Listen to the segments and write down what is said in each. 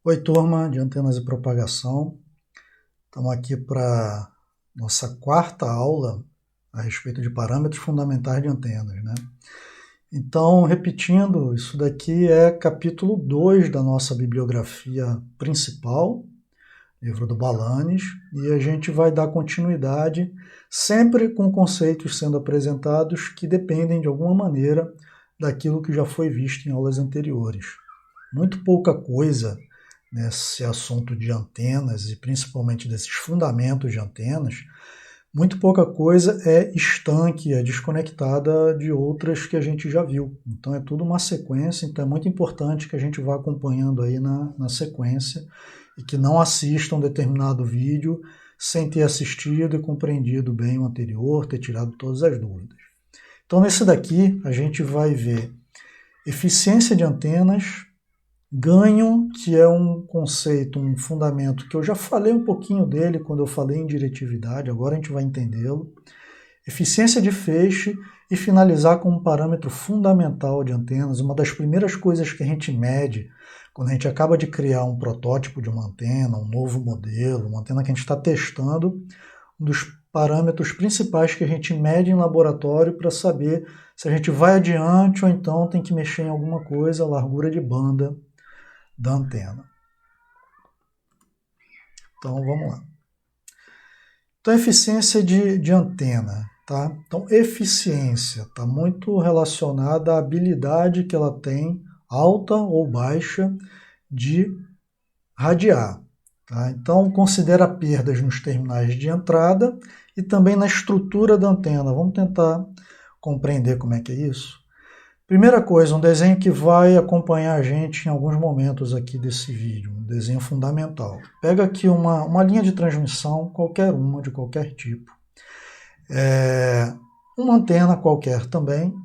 Oi, turma de antenas e propagação. Estamos aqui para nossa quarta aula a respeito de parâmetros fundamentais de antenas, né? Então, repetindo, isso daqui é capítulo 2 da nossa bibliografia principal, livro do Balanes, e a gente vai dar continuidade sempre com conceitos sendo apresentados que dependem de alguma maneira daquilo que já foi visto em aulas anteriores. Muito pouca coisa nesse assunto de antenas e principalmente desses fundamentos de antenas, muito pouca coisa é estanque, é desconectada de outras que a gente já viu. Então é tudo uma sequência, então é muito importante que a gente vá acompanhando aí na sequência e que não assista um determinado vídeo sem ter assistido e compreendido bem o anterior, ter tirado todas as dúvidas. Então nesse daqui a gente vai ver eficiência de antenas, ganho, que é um conceito, um fundamento que eu já falei um pouquinho dele quando eu falei em diretividade, agora a gente vai entendê-lo. Eficiência de feixe e finalizar com um parâmetro fundamental de antenas, uma das primeiras coisas que a gente mede quando a gente acaba de criar um protótipo de uma antena, um novo modelo, uma antena que a gente está testando, um dos parâmetros principais que a gente mede em laboratório para saber se a gente vai adiante ou então tem que mexer em alguma coisa, a largura de banda da antena. Então vamos lá. Então, eficiência de antena. Tá? Então, eficiência está muito relacionada à habilidade que ela tem, alta ou baixa, de radiar. Tá? Então, considera perdas nos terminais de entrada e também na estrutura da antena. Vamos tentar compreender como é que é isso? Primeira coisa, um desenho que vai acompanhar a gente em alguns momentos aqui desse vídeo, um desenho fundamental. Pega aqui uma linha de transmissão, qualquer uma, de qualquer tipo. Uma antena qualquer também,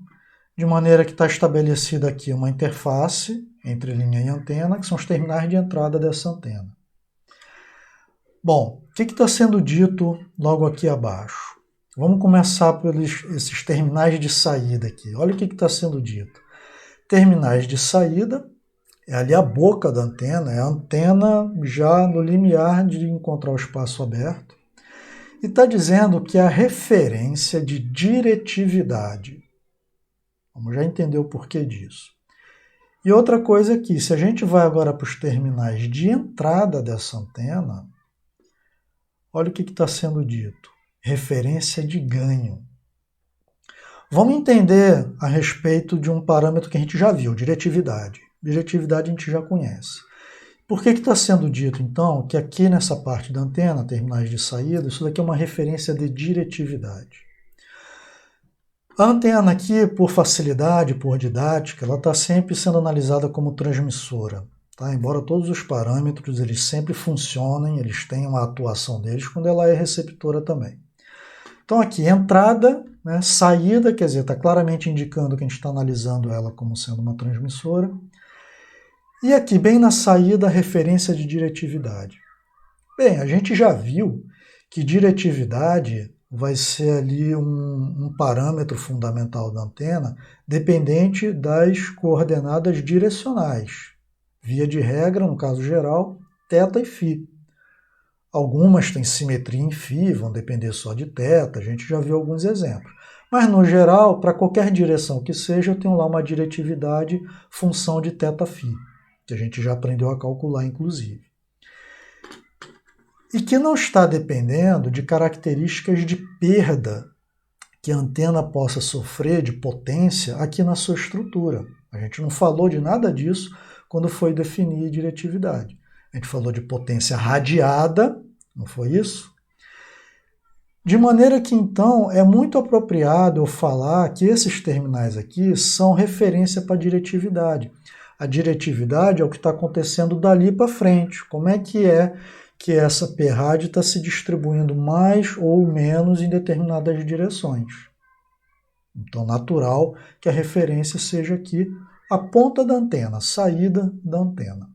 de maneira que está estabelecida aqui uma interface entre linha e antena, que são os terminais de entrada dessa antena. Bom, o que está sendo dito logo aqui abaixo? Vamos começar por esses terminais de saída aqui. Olha o que está sendo dito. Terminais de saída, é ali a boca da antena, é a antena já no limiar de encontrar o espaço aberto. E está dizendo que a referência de diretividade. Vamos já entender o porquê disso. E outra coisa aqui, se a gente vai agora para os terminais de entrada dessa antena, olha o que está sendo dito. Referência de ganho. Vamos entender a respeito de um parâmetro que a gente já viu, diretividade. Diretividade a gente já conhece. Por que está sendo dito, então, que aqui nessa parte da antena, terminais de saída, isso daqui é uma referência de diretividade? A antena aqui, por facilidade, por didática, ela está sempre sendo analisada como transmissora. Tá? Embora todos os parâmetros eles sempre funcionem, eles tenham a atuação deles quando ela é receptora também. Então aqui, entrada, né, saída, quer dizer, está claramente indicando que a gente está analisando ela como sendo uma transmissora. E aqui, bem na saída, a referência de diretividade. Bem, a gente já viu que diretividade vai ser ali um parâmetro fundamental da antena dependente das coordenadas direcionais. Via de regra, no caso geral, θ e φ. Algumas têm simetria em φ, vão depender só de θ, a gente já viu alguns exemplos. Mas, no geral, para qualquer direção que seja, eu tenho lá uma diretividade função de θ-φ, que a gente já aprendeu a calcular, inclusive. E que não está dependendo de características de perda que a antena possa sofrer de potência aqui na sua estrutura. A gente não falou de nada disso quando foi definir diretividade. A gente falou de potência radiada, não foi isso? De maneira que, então, é muito apropriado eu falar que esses terminais aqui são referência para a diretividade. A diretividade é o que está acontecendo dali para frente. Como é que essa P-rádio está se distribuindo mais ou menos em determinadas direções. Então, natural que a referência seja aqui a ponta da antena, a saída da antena.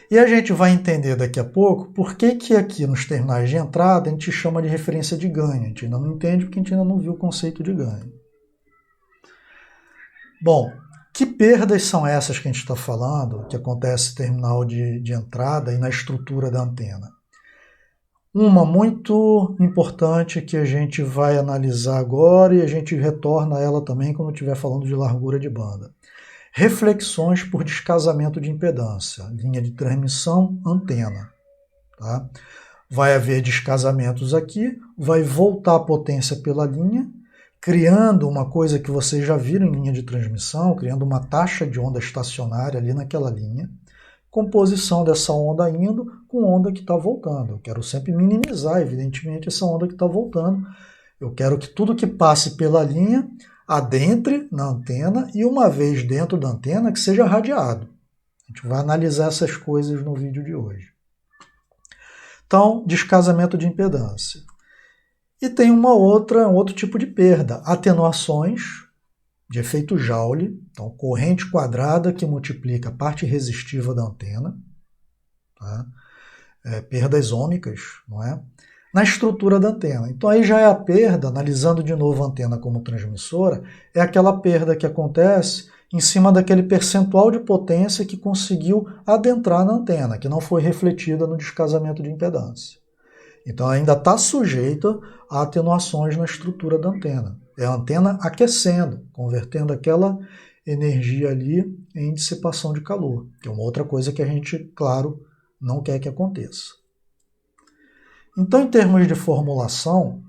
E a gente vai entender daqui a pouco por que aqui nos terminais de entrada a gente chama de referência de ganho. A gente ainda não entende porque a gente ainda não viu o conceito de ganho. Bom, Que perdas são essas que a gente está falando, que acontece no terminal de entrada e na estrutura da antena? Uma muito importante que a gente vai analisar agora e a gente retorna a ela também quando estiver falando de largura de banda. Reflexões por descasamento de impedância, linha de transmissão, antena. Tá? Vai haver descasamentos aqui, vai voltar a potência pela linha, criando uma coisa que vocês já viram em linha de transmissão, criando uma taxa de onda estacionária ali naquela linha, composição dessa onda indo com onda que está voltando. Eu quero sempre minimizar, evidentemente, essa onda que está voltando. Eu quero que tudo que passe pela linha adentre na antena e, uma vez dentro da antena, que seja radiado. A gente vai analisar essas coisas no vídeo de hoje. Então, descasamento de impedância. E tem um outro tipo de perda, atenuações de efeito Joule, então corrente quadrada que multiplica a parte resistiva da antena, tá? Perdas ômicas, não é? Na estrutura da antena. Então aí já é a perda, analisando de novo a antena como transmissora, é aquela perda que acontece em cima daquele percentual de potência que conseguiu adentrar na antena, que não foi refletida no descasamento de impedância. Então ainda está sujeita a atenuações na estrutura da antena. É a antena aquecendo, convertendo aquela energia ali em dissipação de calor, que é uma outra coisa que a gente, claro, não quer que aconteça. Então, em termos de formulação,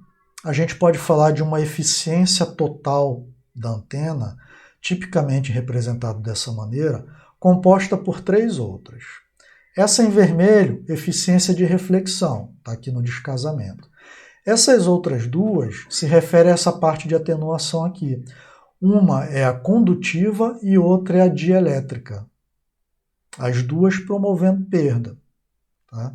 a gente pode falar de uma eficiência total da antena, tipicamente representado dessa maneira, composta por três outras. Essa em vermelho, eficiência de reflexão, está aqui no descasamento. Essas outras duas se referem a essa parte de atenuação aqui. Uma é a condutiva e outra é a dielétrica. As duas promovendo perda. Tá?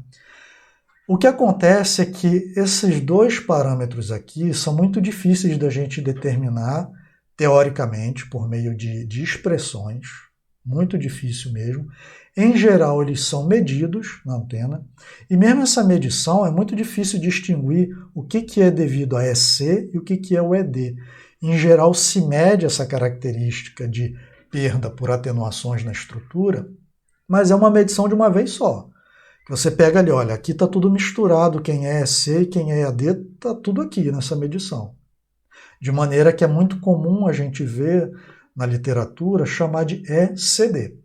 O que acontece é que esses dois parâmetros aqui são muito difíceis da gente determinar, teoricamente, por meio de expressões. Muito difícil mesmo. Em geral, eles são medidos na antena, e mesmo essa medição é muito difícil distinguir o que é devido a EC e o que é o ED. Em geral, se mede essa característica de perda por atenuações na estrutura, mas é uma medição de uma vez só. Você pega ali, olha, aqui está tudo misturado, quem é EC e quem é ED, está tudo aqui nessa medição. De maneira que é muito comum a gente ver na literatura chamar de ECD.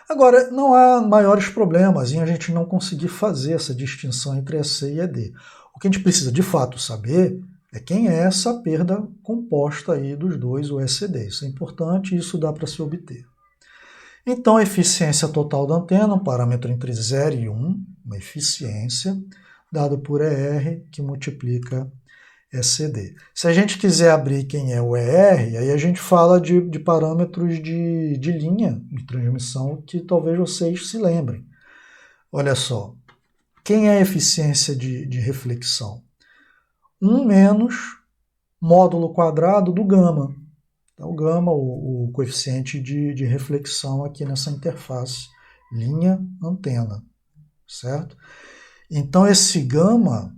Agora, não há maiores problemas em a gente não conseguir fazer essa distinção entre EC e ED. O que a gente precisa de fato saber é quem é essa perda composta aí dos dois, o ECD. Isso é importante e isso dá para se obter. Então, a eficiência total da antena, um parâmetro entre 0 e 1, uma eficiência, dado por ER, que multiplica ECD. Se a gente quiser abrir quem é o ER, aí a gente fala de parâmetros de linha de transmissão que talvez vocês se lembrem. Olha só, quem é a eficiência de reflexão? 1 menos módulo quadrado do gama. Então, o gama, o coeficiente de reflexão aqui nessa interface, linha-antena, certo? Então, esse gama,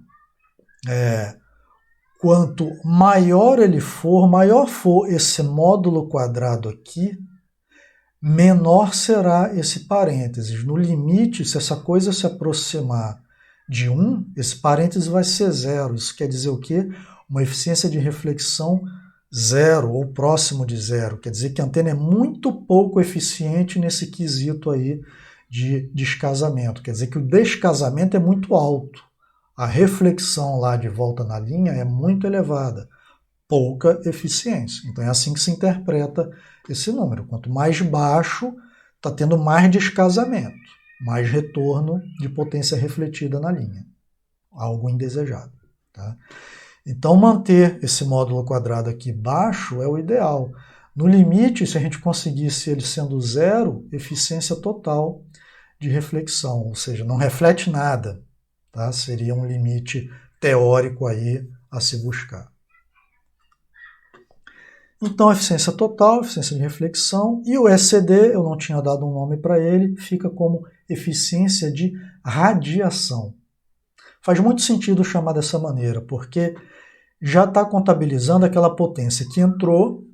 quanto maior ele for, maior for esse módulo quadrado aqui, menor será esse parênteses. No limite, se essa coisa se aproximar de 1, esse parênteses vai ser 0. Isso quer dizer o quê? Uma eficiência de reflexão 0 ou próximo de 0. Quer dizer que a antena é muito pouco eficiente nesse quesito aí de descasamento. Quer dizer que o descasamento é muito alto. A reflexão lá de volta na linha é muito elevada. Pouca eficiência. Então é assim que se interpreta esse número. Quanto mais baixo, está tendo mais descasamento, mais retorno de potência refletida na linha. Algo indesejado. Tá? Então, manter esse módulo quadrado aqui baixo é o ideal. No limite, se a gente conseguisse ele sendo 0, eficiência total de reflexão, ou seja, não reflete nada. Tá? Seria um limite teórico aí a se buscar. Então, eficiência total, eficiência de reflexão, e o ECD, eu não tinha dado um nome para ele, fica como eficiência de radiação. Faz muito sentido chamar dessa maneira, porque já está contabilizando aquela potência que entrou,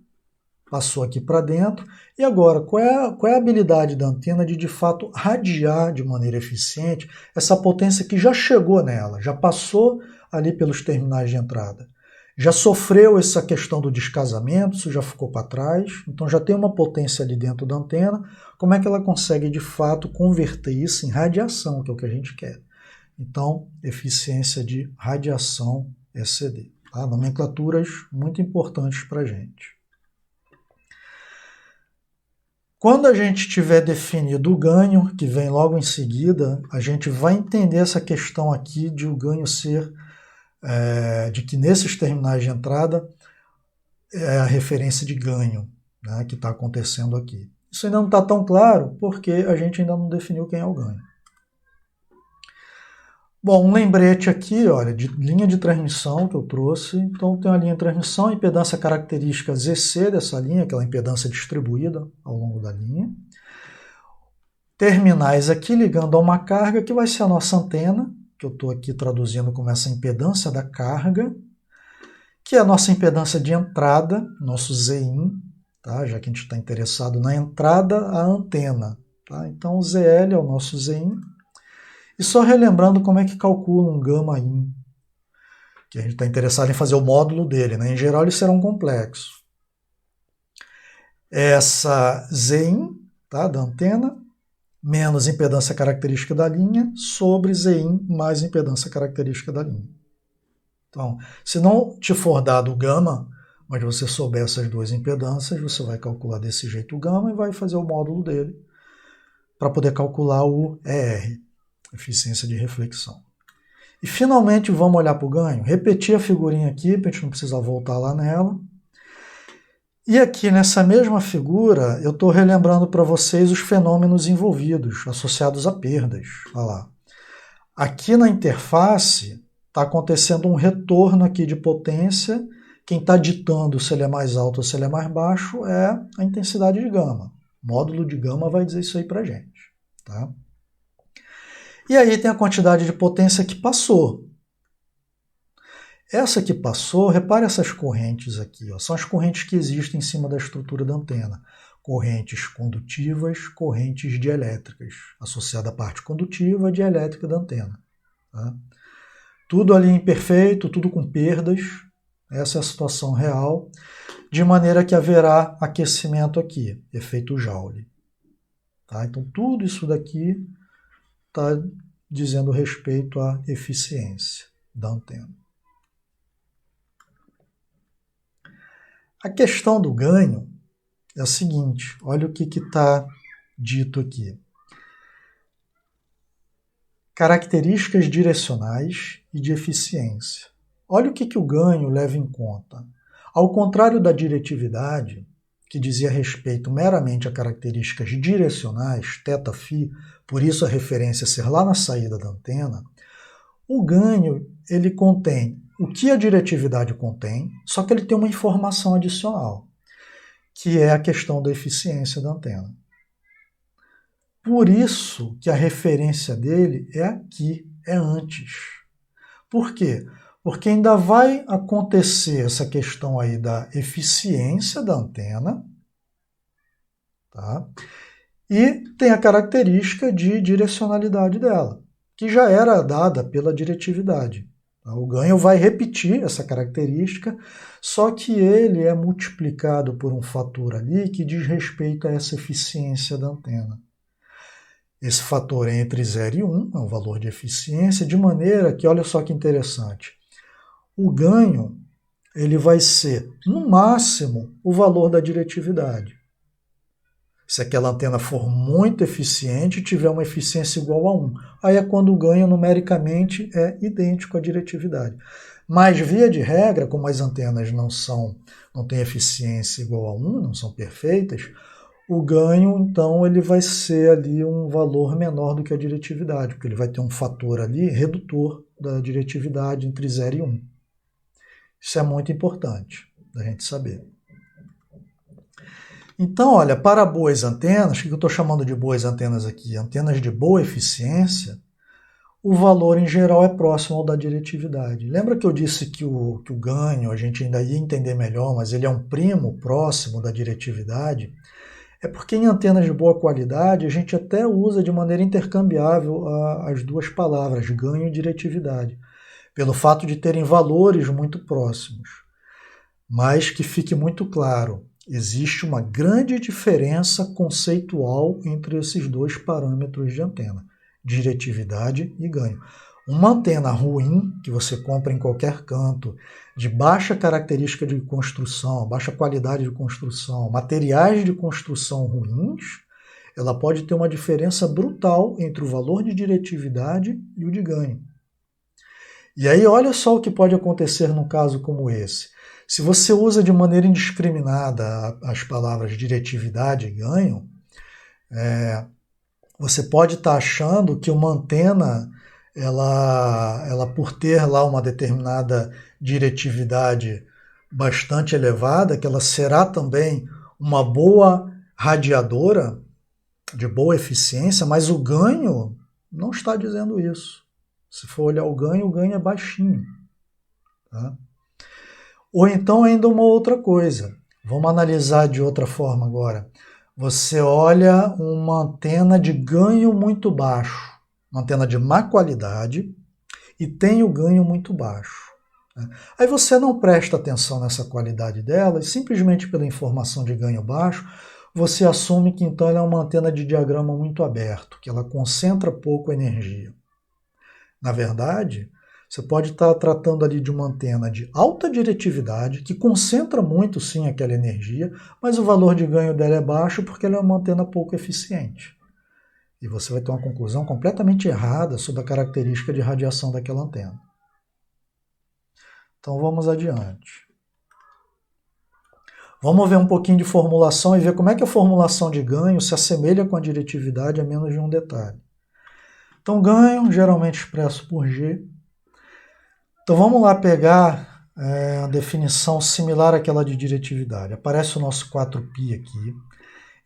passou aqui para dentro. E agora, qual é a habilidade da antena de fato radiar de maneira eficiente essa potência que já chegou nela, já passou ali pelos terminais de entrada? Já sofreu essa questão do descasamento, isso já ficou para trás, então já tem uma potência ali dentro da antena. Como é que ela consegue de fato converter isso em radiação, que é o que a gente quer? Então, eficiência de radiação ECD. Tá? Nomenclaturas muito importantes para a gente. Quando a gente tiver definido o ganho, que vem logo em seguida, a gente vai entender essa questão aqui de o ganho ser, de que nesses terminais de entrada é a referência de ganho, né, que está acontecendo aqui. Isso ainda não está tão claro porque a gente ainda não definiu quem é o ganho. Bom, um lembrete aqui, olha, de linha de transmissão que eu trouxe. Então tem a linha de transmissão, impedância característica ZC dessa linha, aquela impedância distribuída ao longo da linha. Terminais aqui ligando a uma carga, que vai ser a nossa antena, que eu estou aqui traduzindo como essa impedância da carga, que é a nossa impedância de entrada, nosso Zin, tá? Já que a gente está interessado na entrada à antena. Tá? Então o ZL é o nosso Zin. E só relembrando como é que calcula um gama-in, que a gente está interessado em fazer o módulo dele, né? Em geral, eles serão complexos. Essa Zin, tá, da antena, menos impedância característica da linha, sobre Zin mais impedância característica da linha. Então, se não te for dado o gama, mas você souber essas duas impedâncias, você vai calcular desse jeito o gama e vai fazer o módulo dele para poder calcular o ER. Eficiência de reflexão. E finalmente vamos olhar para o ganho, repetir a figurinha aqui, para a gente não precisar voltar lá nela. E aqui nessa mesma figura, eu estou relembrando para vocês os fenômenos envolvidos, associados a perdas. Olha lá. Aqui na interface está acontecendo um retorno aqui de potência. Quem está ditando se ele é mais alto ou se ele é mais baixo é a intensidade de gama. O módulo de gama vai dizer isso aí para a gente. Tá? E aí tem a quantidade de potência que passou. Essa que passou, repare essas correntes aqui, ó, são as correntes que existem em cima da estrutura da antena. Correntes condutivas, correntes dielétricas, associada à parte condutiva e dielétrica da antena. Tá? Tudo ali imperfeito, tudo com perdas, essa é a situação real, de maneira que haverá aquecimento aqui, efeito Joule. Tá? Então tudo isso daqui está dizendo respeito à eficiência da antena. A questão do ganho é a seguinte, olha o que está dito aqui. Características direcionais e de eficiência. Olha o que o ganho leva em conta. Ao contrário da diretividade, que dizia respeito meramente a características direcionais, θ-φ, por isso a referência ser lá na saída da antena, o ganho ele contém o que a diretividade contém, só que ele tem uma informação adicional, que é a questão da eficiência da antena. Por isso que a referência dele é aqui, é antes. Por quê? Porque ainda vai acontecer essa questão aí da eficiência da antena, tá? E tem a característica de direcionalidade dela, que já era dada pela diretividade. O ganho vai repetir essa característica, só que ele é multiplicado por um fator ali que diz respeito a essa eficiência da antena. Esse fator é entre 0 e 1, é o valor de eficiência, de maneira que, olha só que interessante, o ganho ele vai ser, no máximo, o valor da diretividade. Se aquela antena for muito eficiente e tiver uma eficiência igual a 1. Aí é quando o ganho numericamente é idêntico à diretividade. Mas, via de regra, como as antenas não têm eficiência igual a 1, não são perfeitas, o ganho, então, ele vai ser ali um valor menor do que a diretividade, porque ele vai ter um fator ali redutor da diretividade entre 0 e 1. Isso é muito importante da gente saber. Então, olha, para boas antenas, o que eu estou chamando de boas antenas aqui? Antenas de boa eficiência, o valor em geral é próximo ao da diretividade. Lembra que eu disse que o ganho a gente ainda ia entender melhor, mas ele é um primo próximo da diretividade? É porque em antenas de boa qualidade a gente até usa de maneira intercambiável as duas palavras, ganho e diretividade, pelo fato de terem valores muito próximos. Mas que fique muito claro, existe uma grande diferença conceitual entre esses dois parâmetros de antena, diretividade e ganho. Uma antena ruim, que você compra em qualquer canto, de baixa característica de construção, baixa qualidade de construção, materiais de construção ruins, ela pode ter uma diferença brutal entre o valor de diretividade e o de ganho. E aí olha só o que pode acontecer num caso como esse. Se você usa de maneira indiscriminada as palavras diretividade e ganho, você pode estar achando que uma antena, ela por ter lá uma determinada diretividade bastante elevada, que ela será também uma boa radiadora, de boa eficiência, mas o ganho não está dizendo isso. Se for olhar o ganho é baixinho. Tá? Ou então ainda uma outra coisa. Vamos analisar de outra forma agora. Você olha uma antena de ganho muito baixo, uma antena de má qualidade, e tem o ganho muito baixo. Aí você não presta atenção nessa qualidade dela, e simplesmente pela informação de ganho baixo, você assume que então ela é uma antena de diagrama muito aberto, que ela concentra pouco energia. Na verdade, você pode estar tratando ali de uma antena de alta diretividade, que concentra muito sim aquela energia, mas o valor de ganho dela é baixo porque ela é uma antena pouco eficiente. E você vai ter uma conclusão completamente errada sobre a característica de radiação daquela antena. Então vamos adiante. Vamos ver um pouquinho de formulação e ver como é que a formulação de ganho se assemelha com a diretividade a menos de um detalhe. Então ganho, geralmente expresso por G. Então vamos lá pegar a definição similar àquela de diretividade. Aparece o nosso 4π aqui.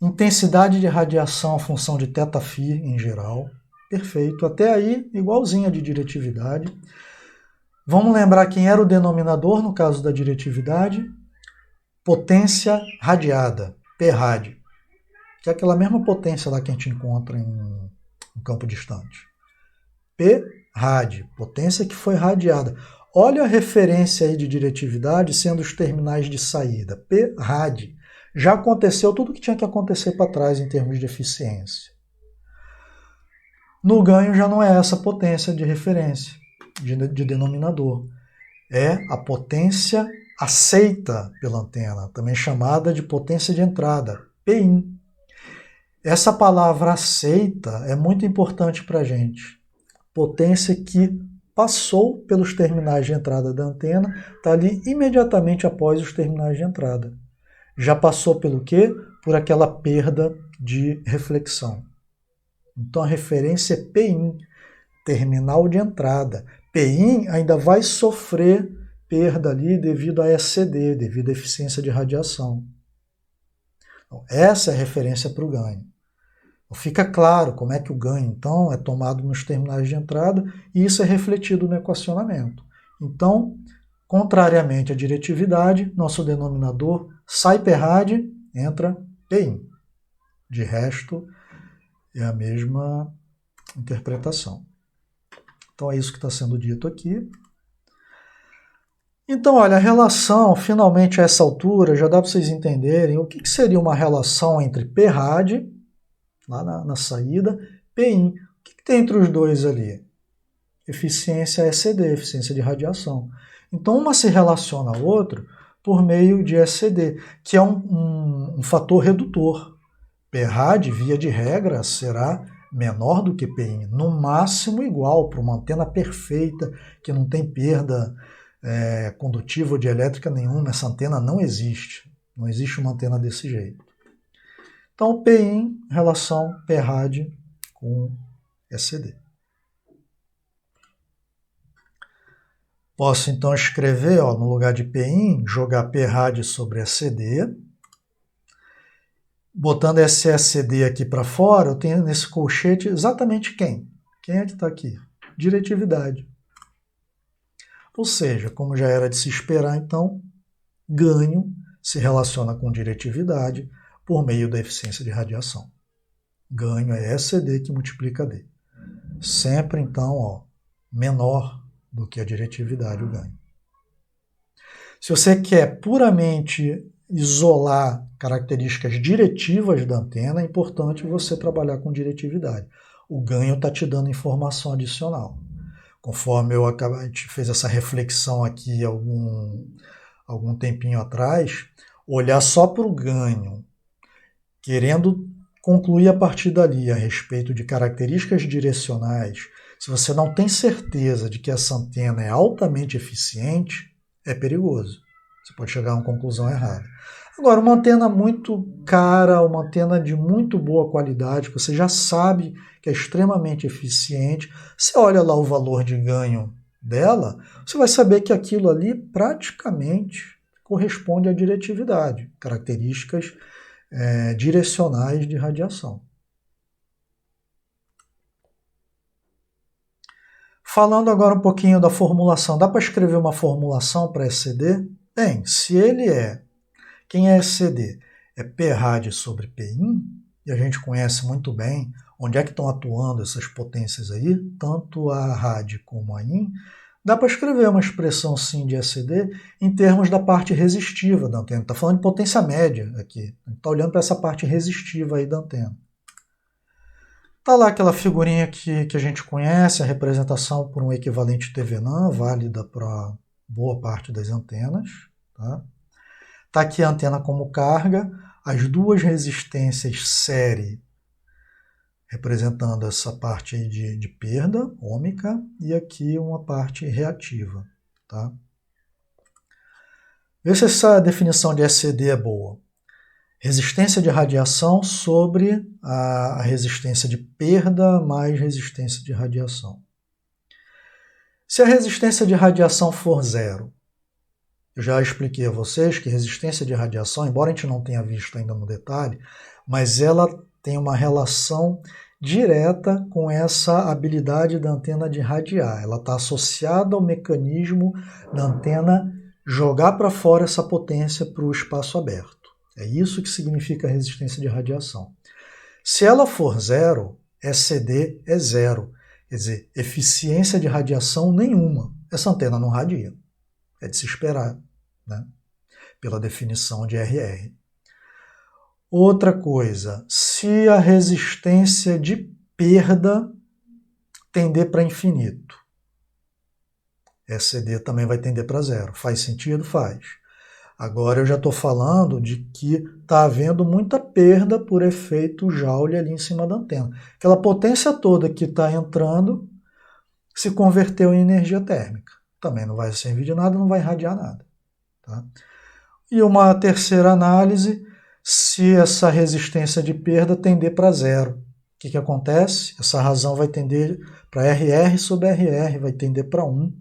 Intensidade de radiação a função de θφ em geral. Perfeito. Até aí, igualzinha de diretividade. Vamos lembrar quem era o denominador no caso da diretividade? Potência radiada, P-rad. Que é aquela mesma potência lá que a gente encontra em um campo distante. P-rad, potência que foi radiada. Olha a referência aí de diretividade sendo os terminais de saída. P-rad. Já aconteceu tudo o que tinha que acontecer para trás em termos de eficiência. No ganho já não é essa potência de referência, de denominador. É a potência aceita pela antena, também chamada de potência de entrada, Pin. Essa palavra aceita é muito importante para a gente. Potência que passou pelos terminais de entrada da antena, está ali imediatamente após os terminais de entrada. Já passou pelo quê? Por aquela perda de reflexão. Então a referência é Pin, terminal de entrada. Pin ainda vai sofrer perda ali devido a ECD, devido à eficiência de radiação. Então, essa é a referência para o ganho. Então, fica claro como é que o ganho, então, é tomado nos terminais de entrada e isso é refletido no equacionamento. Então, contrariamente à diretividade, nosso denominador sai P-rad, entra Pin. De resto, é a mesma interpretação. Então, é isso que está sendo dito aqui. Então, olha, a relação, finalmente a essa altura, já dá para vocês entenderem o que seria uma relação entre P-rad, lá na saída, Pin. O que tem entre os dois ali? Eficiência ECD, eficiência de radiação. Então, uma se relaciona ao outro por meio de ECD, que é um fator redutor. P-rad, via de regra, será menor do que Pin, no máximo igual para uma antena perfeita, que não tem perda condutiva ou de elétrica nenhuma. Essa antena não existe. Não existe uma antena desse jeito. Então, Pin, relação P-rad com ECD. Posso então escrever, no lugar de Pin, jogar P-rad sobre ECD. Botando esse ECD aqui para fora, eu tenho nesse colchete exatamente quem? Quem é que está aqui? diretividade. Ou seja, como já era de se esperar, então, ganho se relaciona com diretividade por meio da eficiência de radiação. Ganho é ECD que multiplica D. Sempre, então, ó, menor do que a diretividade o ganho. Se você quer puramente isolar características diretivas da antena, é importante você trabalhar com diretividade. O ganho está te dando informação adicional. Conforme a gente fez essa reflexão aqui algum tempinho atrás, olhar só para o ganho, querendo concluir a partir dali a respeito de características direcionais, se você não tem certeza de que essa antena é altamente eficiente, é perigoso. Você pode chegar a uma conclusão errada. Agora, uma antena muito cara, uma antena de muito boa qualidade, que você já sabe que é extremamente eficiente, você olha lá o valor de ganho dela, você vai saber que aquilo ali praticamente corresponde à diretividade, características direcionais de radiação. Falando agora um pouquinho da formulação, dá para escrever uma formulação para ECD? Bem, se ele quem é ECD? É P-rad sobre P-in, e a gente conhece muito bem onde é que estão atuando essas potências aí, tanto a rad como a in. Dá para escrever uma expressão sim de ECD em termos da parte resistiva da antena. Está falando de potência média aqui. A gente está olhando para essa parte resistiva aí da antena. Está lá aquela figurinha que a gente conhece, a representação por um equivalente TVNAM, válida para boa parte das antenas. Tá? Está aqui a antena como carga, as duas resistências série representando essa parte aí de perda ômica e aqui uma parte reativa. Tá? Vê se essa definição de ECD é boa. Resistência de radiação sobre a resistência de perda mais resistência de radiação. Se a resistência de radiação for zero, eu já expliquei a vocês que resistência de radiação, embora a gente não tenha visto ainda no detalhe, mas ela tem uma relação direta com essa habilidade da antena de radiar. Ela está associada ao mecanismo da antena jogar para fora essa potência para o espaço aberto. É isso que significa resistência de radiação. Se ela for zero, ECD é zero. Quer dizer, eficiência de radiação nenhuma. Essa antena não radia. É de se esperar, né? Pela definição de RR. Outra coisa, se a resistência de perda tender para infinito, ECD também vai tender para zero. Faz sentido? Faz. Agora eu já estou falando de que está havendo muita perda por efeito Joule ali em cima da antena. Aquela potência toda que está entrando se converteu em energia térmica. Também não vai servir de nada, não vai irradiar nada. Tá? E uma terceira análise, se essa resistência de perda tender para zero. O que acontece? Essa razão vai tender para RR sobre RR, vai tender para 1.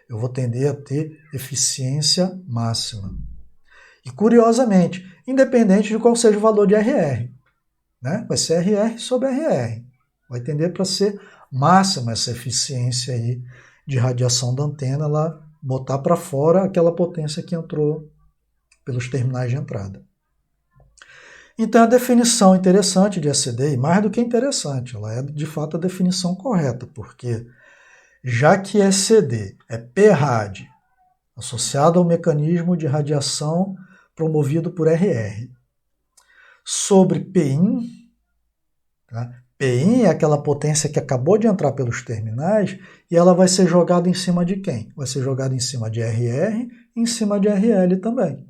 Eu vou tender a ter eficiência máxima. E curiosamente, independente de qual seja o valor de RR, né? Vai ser RR sobre RR. Vai tender para ser máxima essa eficiência aí de radiação da antena, ela botar para fora aquela potência que entrou pelos terminais de entrada. Então a definição interessante de ECD, e mais do que interessante, ela é de fato a definição correta, porque já que ECD é P-rad, associado ao mecanismo de radiação promovido por RR, sobre Pin, tá? Pin é aquela potência que acabou de entrar pelos terminais e ela vai ser jogada em cima de quem? Vai ser jogada em cima de RR e em cima de RL também.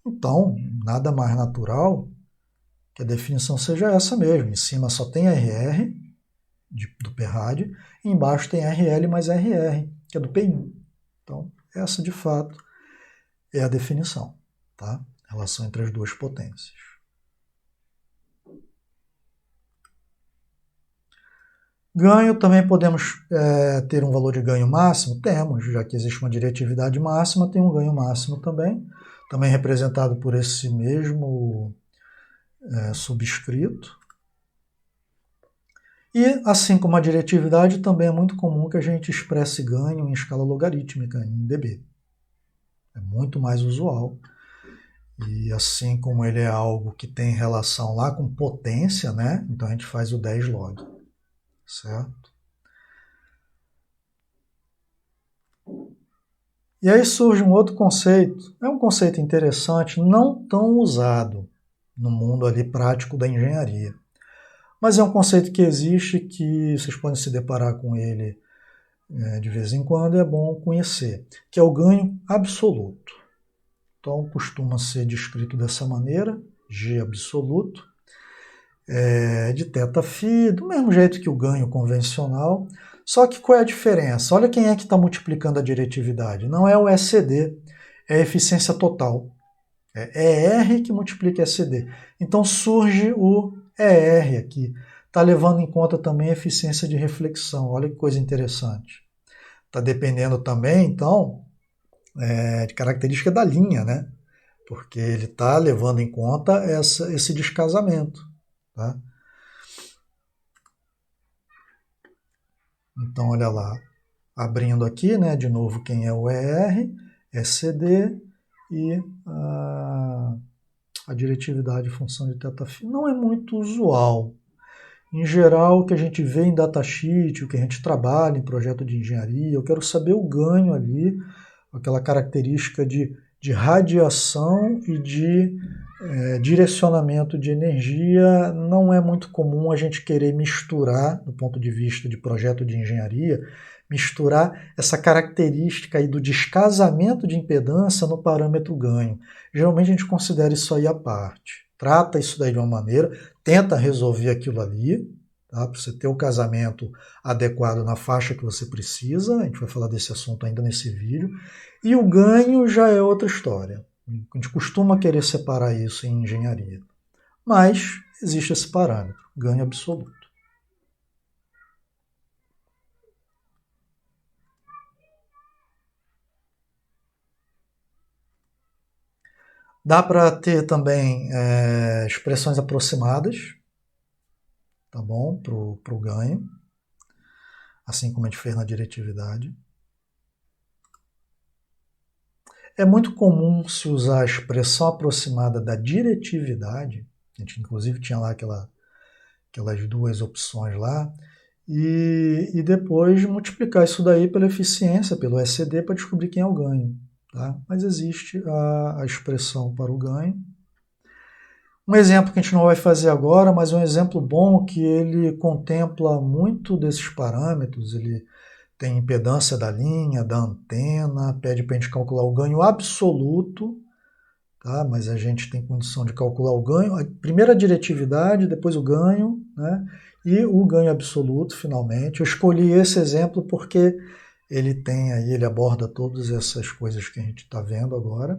Então, nada mais natural que a definição seja essa mesmo. Em cima só tem RR, do P-rad, e embaixo tem RL mais RR, que é do Pin. Então, essa de fato é a definição. Tá? A relação entre as duas potências. Ganho, também podemos ter um valor de ganho máximo? Temos, já que existe uma diretividade máxima, tem um ganho máximo também representado por esse mesmo subscrito. E, assim como a diretividade, também é muito comum que a gente expresse ganho em escala logarítmica, em dB. É muito mais usual. E assim como ele é algo que tem relação lá com potência, né? Então a gente faz o 10 log, certo? E aí surge um outro conceito, é um conceito interessante, não tão usado no mundo ali prático da engenharia. Mas é um conceito que existe, que vocês podem se deparar com ele de vez em quando, e é bom conhecer, que é o ganho absoluto. Então costuma ser descrito dessa maneira, G absoluto, de θφ, do mesmo jeito que o ganho convencional. Só que qual é a diferença? Olha quem é que está multiplicando a diretividade. Não é o ECD, é a eficiência total. É ER que multiplica ECD. Então surge o ER aqui. Está levando em conta também a eficiência de reflexão. Olha que coisa interessante. Está dependendo também, então, de característica da linha, né? Porque ele está levando em conta esse descasamento. Tá? Então, olha lá, abrindo aqui, né, de novo, quem é o ER, ECD e a diretividade em função de θφ. Não é muito usual. Em geral, o que a gente vê em datasheet, o que a gente trabalha em projeto de engenharia, eu quero saber o ganho ali, aquela característica de radiação e de direcionamento de energia. Não é muito comum a gente querer misturar, do ponto de vista de projeto de engenharia, misturar essa característica aí do descasamento de impedância no parâmetro ganho. Geralmente a gente considera isso aí à parte. Trata isso daí de uma maneira, tenta resolver aquilo ali, tá? Para você ter o casamento adequado na faixa que você precisa. A gente vai falar desse assunto ainda nesse vídeo. E o ganho já é outra história. A gente costuma querer separar isso em engenharia. Mas existe esse parâmetro, ganho absoluto. Dá para ter também expressões aproximadas, tá bom? Para o ganho, assim como a gente fez na diretividade. É muito comum se usar a expressão aproximada da diretividade, a gente inclusive tinha lá aquelas duas opções lá, e depois multiplicar isso daí pela eficiência, pelo ECD, para descobrir quem é o ganho. Tá? Mas existe a expressão para o ganho. Um exemplo que a gente não vai fazer agora, mas é um exemplo bom que ele contempla muito desses parâmetros. Ele tem impedância da linha, da antena, pede para a gente calcular o ganho absoluto, tá? Mas a gente tem condição de calcular o ganho, primeiro a diretividade, depois o ganho, né? E o ganho absoluto, finalmente. Eu escolhi esse exemplo porque ele aborda todas essas coisas que a gente está vendo agora,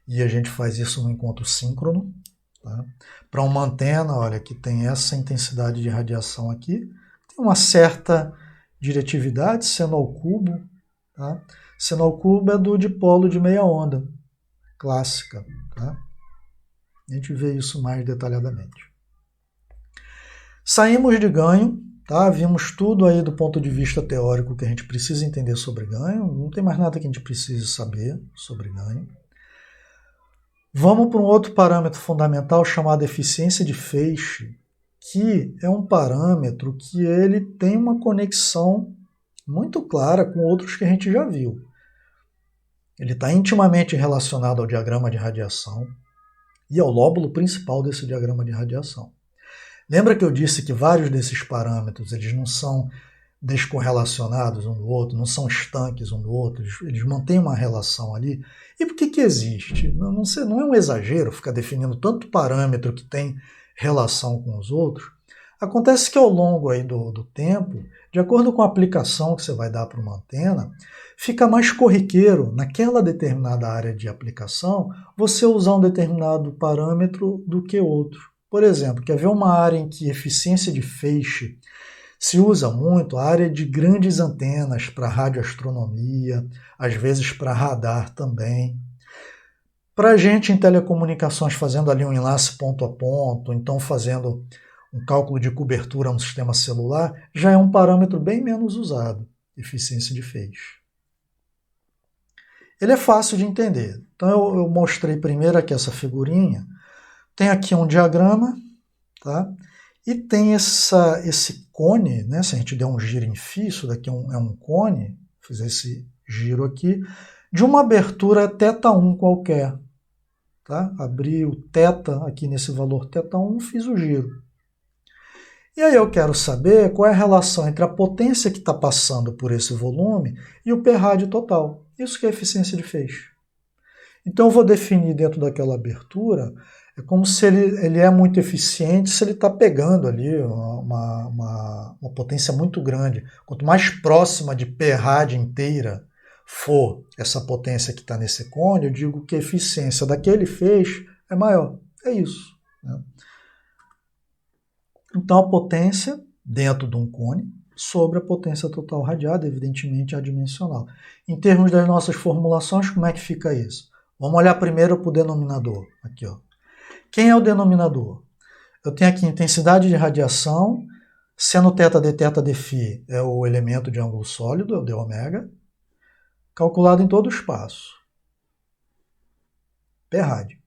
e a gente faz isso no encontro síncrono. Tá? Para uma antena, olha, que tem essa intensidade de radiação aqui, tem uma certa diretividade, seno ao cubo. Tá? Seno ao cubo é do dipolo de meia onda, clássica. Tá? A gente vê isso mais detalhadamente. Saímos de ganho, tá? Vimos tudo aí do ponto de vista teórico que a gente precisa entender sobre ganho, não tem mais nada que a gente precise saber sobre ganho. Vamos para um outro parâmetro fundamental chamado eficiência de feixe, que é um parâmetro que ele tem uma conexão muito clara com outros que a gente já viu. Ele está intimamente relacionado ao diagrama de radiação e ao lóbulo principal desse diagrama de radiação. Lembra que eu disse que vários desses parâmetros eles não são descorrelacionados um do outro, não são estanques um do outro, eles mantêm uma relação ali. E por que existe? Não é um exagero ficar definindo tanto parâmetro que tem relação com os outros. Acontece que ao longo aí do tempo, de acordo com a aplicação que você vai dar para uma antena, fica mais corriqueiro naquela determinada área de aplicação você usar um determinado parâmetro do que outro. Por exemplo, quer ver uma área em que eficiência de feixe se usa muito? A área de grandes antenas para radioastronomia, às vezes para radar também. Para a gente em telecomunicações fazendo ali um enlace ponto a ponto, então fazendo um cálculo de cobertura a um sistema celular, já é um parâmetro bem menos usado, eficiência de feixe. Ele é fácil de entender. Então eu mostrei primeiro aqui essa figurinha. Tem aqui um diagrama, tá? E tem esse cone, né? Se a gente der um giro em φ, isso daqui é um cone, fiz esse giro aqui, de uma abertura θ1 qualquer. Tá? Abri o θ aqui nesse valor θ1, fiz o giro. E aí eu quero saber qual é a relação entre a potência que está passando por esse volume e o P-rádio total. Isso que é eficiência de feixe. Então eu vou definir dentro daquela abertura, é como se ele é muito eficiente se ele está pegando ali uma potência muito grande. Quanto mais próxima de P-rádio inteira for essa potência que está nesse cone, eu digo que a eficiência daquele feixe é maior. É isso. Né? Então a potência dentro de um cone sobre a potência total radiada, evidentemente adimensional. Em termos das nossas formulações, como é que fica isso? Vamos olhar primeiro para o denominador. Aqui, ó. Quem é o denominador? Eu tenho aqui intensidade de radiação, seno θ d θ d φ é o elemento de ângulo sólido, é o dω, calculado em todo o espaço. P-rádio.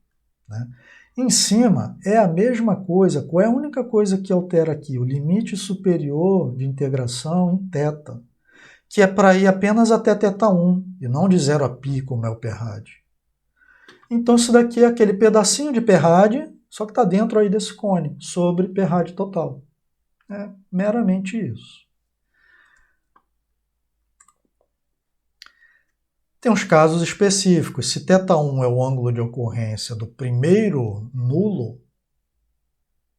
Né? Em cima é a mesma coisa. Qual é a única coisa que altera aqui? O limite superior de integração em θ, que é para ir apenas até θ1 e não de 0 a π, como é o P-rádio. Então isso daqui é aquele pedacinho de P-rádio, só que está dentro aí desse cone, sobre P-rádio total. É meramente isso. Tem uns casos específicos. Se θ1 é o ângulo de ocorrência do primeiro nulo,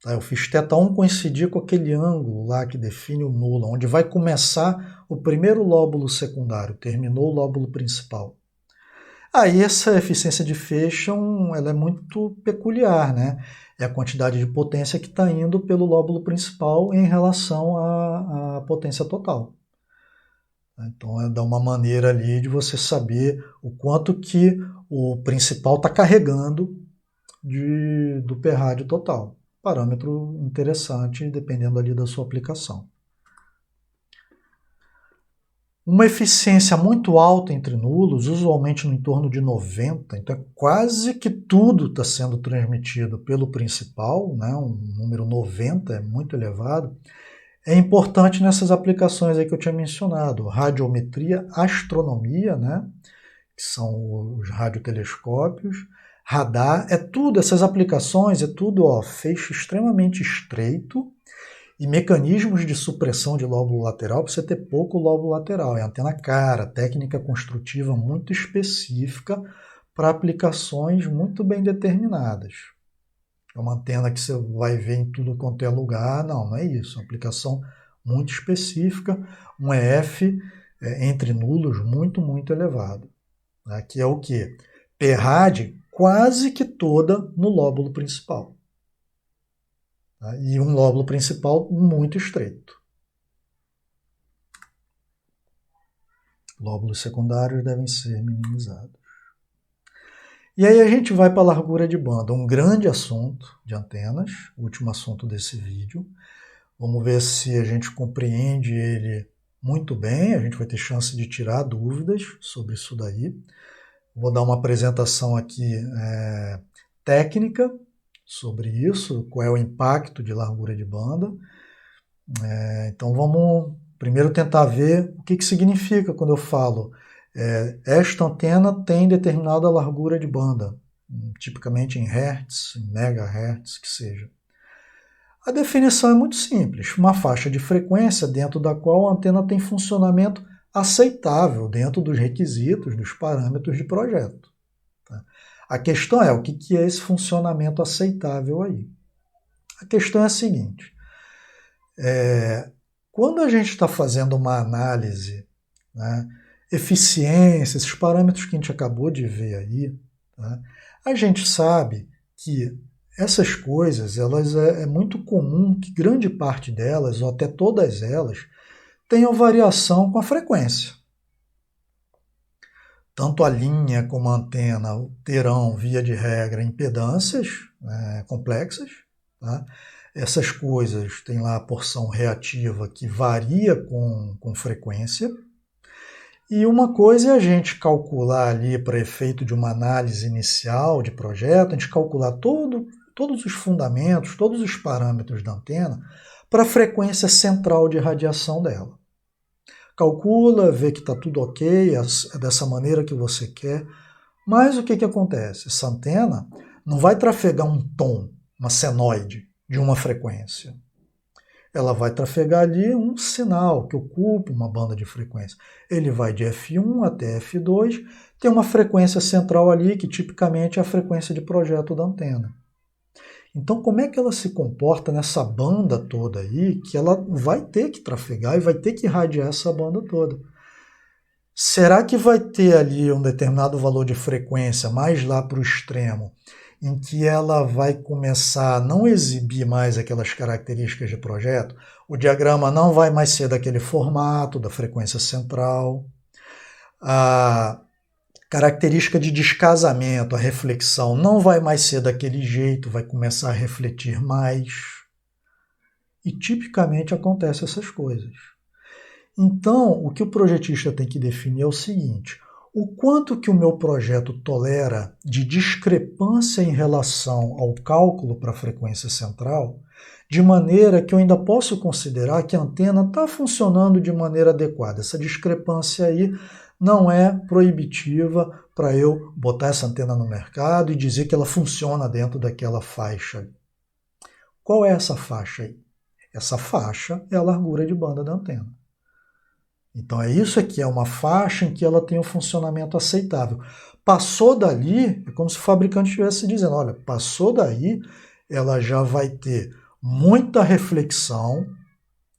tá? Eu fiz θ1 coincidir com aquele ângulo lá que define o nulo, onde vai começar o primeiro lóbulo secundário, terminou o lóbulo principal. Aí essa eficiência de feixe ela é muito peculiar, né? É a quantidade de potência que está indo pelo lóbulo principal em relação à potência total. Então dá uma maneira ali de você saber o quanto que o principal está carregando do P-rádio total. Parâmetro interessante, dependendo ali da sua aplicação. Uma eficiência muito alta entre nulos, usualmente no entorno de 90, então é quase que tudo está sendo transmitido pelo principal, né? Um número 90 é muito elevado. É importante nessas aplicações aí que eu tinha mencionado, radiometria, astronomia, né? Que são os radiotelescópios, radar, é tudo, essas aplicações, é tudo feixe extremamente estreito, e mecanismos de supressão de lóbulo lateral para você ter pouco lóbulo lateral. É antena cara, técnica construtiva muito específica para aplicações muito bem determinadas. É uma antena que você vai ver em tudo quanto é lugar. Não é isso. É uma aplicação muito específica, um EF entre nulos muito, muito elevado. Né, que é o quê? P-rádio quase que toda no lóbulo principal. E um lóbulo principal muito estreito. Lóbulos secundários devem ser minimizados. E aí a gente vai para a largura de banda, um grande assunto de antenas, último assunto desse vídeo. Vamos ver se a gente compreende ele muito bem, a gente vai ter chance de tirar dúvidas sobre isso daí. Vou dar uma apresentação aqui técnica sobre isso, qual é o impacto de largura de banda. Então vamos primeiro tentar ver o que significa quando eu falo esta antena tem determinada largura de banda, tipicamente em hertz, em megahertz, que seja. A definição é muito simples, uma faixa de frequência dentro da qual a antena tem funcionamento aceitável dentro dos requisitos, dos parâmetros de projeto. Tá? A questão é o que é esse funcionamento aceitável aí. A questão é a seguinte, quando a gente está fazendo uma análise, né, eficiência, esses parâmetros que a gente acabou de ver aí, tá, a gente sabe que essas coisas, é muito comum que grande parte delas, ou até todas elas, tenham variação com a frequência. Tanto a linha como a antena terão, via de regra, impedâncias complexas, tá? Essas coisas têm lá a porção reativa que varia com frequência. E uma coisa é a gente calcular ali, para efeito de uma análise inicial de projeto, a gente calcular todos os fundamentos, todos os parâmetros da antena para a frequência central de radiação dela. Calcula, vê que está tudo ok, é dessa maneira que você quer, mas o que acontece? Essa antena não vai trafegar um tom, uma senoide, de uma frequência. Ela vai trafegar ali um sinal que ocupa uma banda de frequência. Ele vai de F1 até F2, tem uma frequência central ali, que tipicamente é a frequência de projeto da antena. Então, como é que ela se comporta nessa banda toda aí, que ela vai ter que trafegar e vai ter que irradiar essa banda toda? Será que vai ter ali um determinado valor de frequência, mais lá para o extremo, em que ela vai começar a não exibir mais aquelas características de projeto? O diagrama não vai mais ser daquele formato, da frequência central. A característica de descasamento, a reflexão, não vai mais ser daquele jeito, vai começar a refletir mais. E tipicamente acontecem essas coisas. Então, o que o projetista tem que definir é o seguinte: o quanto que o meu projeto tolera de discrepância em relação ao cálculo para a frequência central, de maneira que eu ainda posso considerar que a antena está funcionando de maneira adequada. Essa discrepância aí não é proibitiva para eu botar essa antena no mercado e dizer que ela funciona dentro daquela faixa. Qual é essa faixa aí? Essa faixa é a largura de banda da antena. Então é isso aqui, é uma faixa em que ela tem um funcionamento aceitável. Passou dali, é como se o fabricante estivesse dizendo, olha, passou daí, ela já vai ter muita reflexão,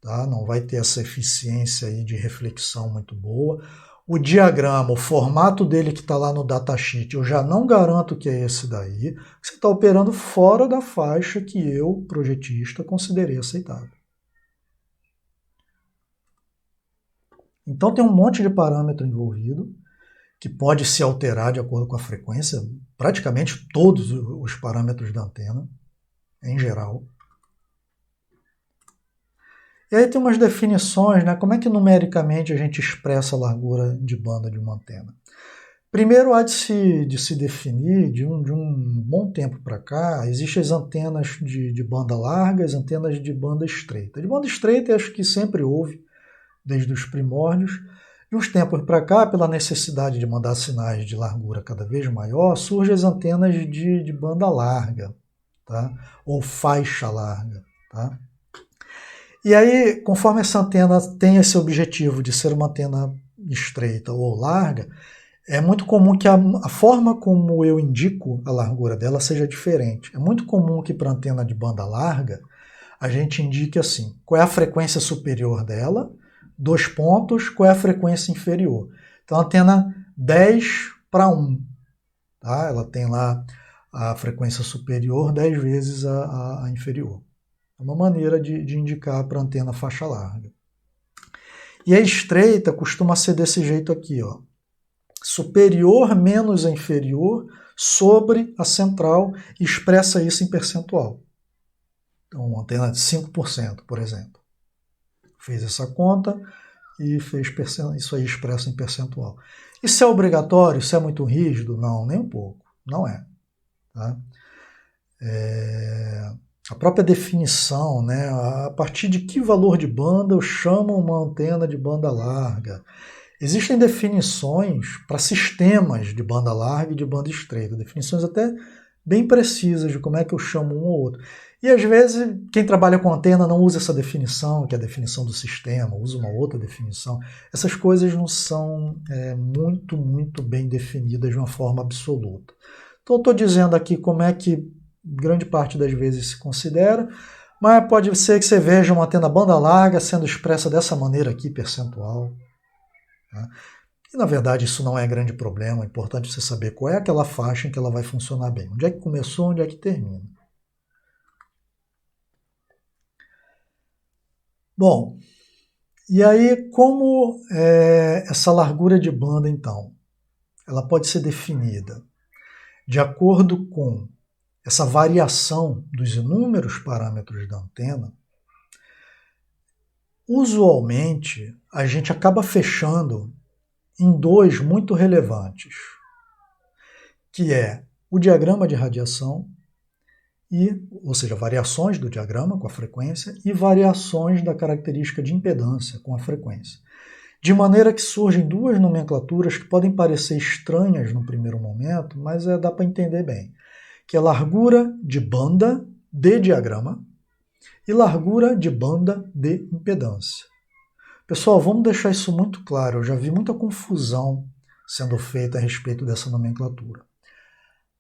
tá? Não vai ter essa eficiência aí de reflexão muito boa. O diagrama, o formato dele que está lá no datasheet, eu já não garanto que é esse daí. Você está operando fora da faixa que eu, projetista, considerei aceitável. Então tem um monte de parâmetro envolvido que pode se alterar de acordo com a frequência, praticamente todos os parâmetros da antena, em geral. E aí tem umas definições, né? Como é que numericamente a gente expressa a largura de banda de uma antena? Primeiro há de se definir, de um bom tempo para cá, existem as antenas de banda larga, as antenas de banda estreita. De banda estreita acho que sempre houve, desde os primórdios. De uns tempos para cá, pela necessidade de mandar sinais de largura cada vez maior, surgem as antenas de banda larga, tá? Ou faixa larga. Tá? E aí, conforme essa antena tem esse objetivo de ser uma antena estreita ou larga, é muito comum que a forma como eu indico a largura dela seja diferente. É muito comum que para antena de banda larga, a gente indique assim, qual é a frequência superior dela, 2 pontos, qual é a frequência inferior. Então, a antena 10:1, tá? Ela tem lá a frequência superior 10 vezes a inferior. É uma maneira de indicar para a antena faixa larga. E a estreita costuma ser desse jeito aqui, ó. Superior menos a inferior sobre a central, e expressa isso em percentual. Então, uma antena de 5%, por exemplo. Fez essa conta e fez isso aí expresso em percentual. Isso é obrigatório? Isso é muito rígido? Não, nem um pouco. Não é. Tá? A própria definição, né? A partir de que valor de banda eu chamo uma antena de banda larga? Existem definições para sistemas de banda larga e de banda estreita, definições até bem precisas de como é que eu chamo um ou outro. E às vezes quem trabalha com antena não usa essa definição, que é a definição do sistema, usa uma outra definição. Essas coisas não são muito bem definidas de uma forma absoluta. Então eu estou dizendo aqui como é que grande parte das vezes se considera, mas pode ser que você veja uma antena banda larga sendo expressa dessa maneira aqui, percentual. Tá? E na verdade isso não é grande problema, é importante você saber qual é aquela faixa em que ela vai funcionar bem. Onde é que começou, onde é que termina. Bom, e aí como essa largura de banda então? Ela pode ser definida de acordo com essa variação dos inúmeros parâmetros da antena, usualmente a gente acaba fechando em dois muito relevantes, que é o diagrama de radiação, ou seja, variações do diagrama com a frequência e variações da característica de impedância com a frequência. De maneira que surgem duas nomenclaturas que podem parecer estranhas no primeiro momento, mas dá para entender bem, que é largura de banda de diagrama e largura de banda de impedância. Pessoal, vamos deixar isso muito claro, eu já vi muita confusão sendo feita a respeito dessa nomenclatura.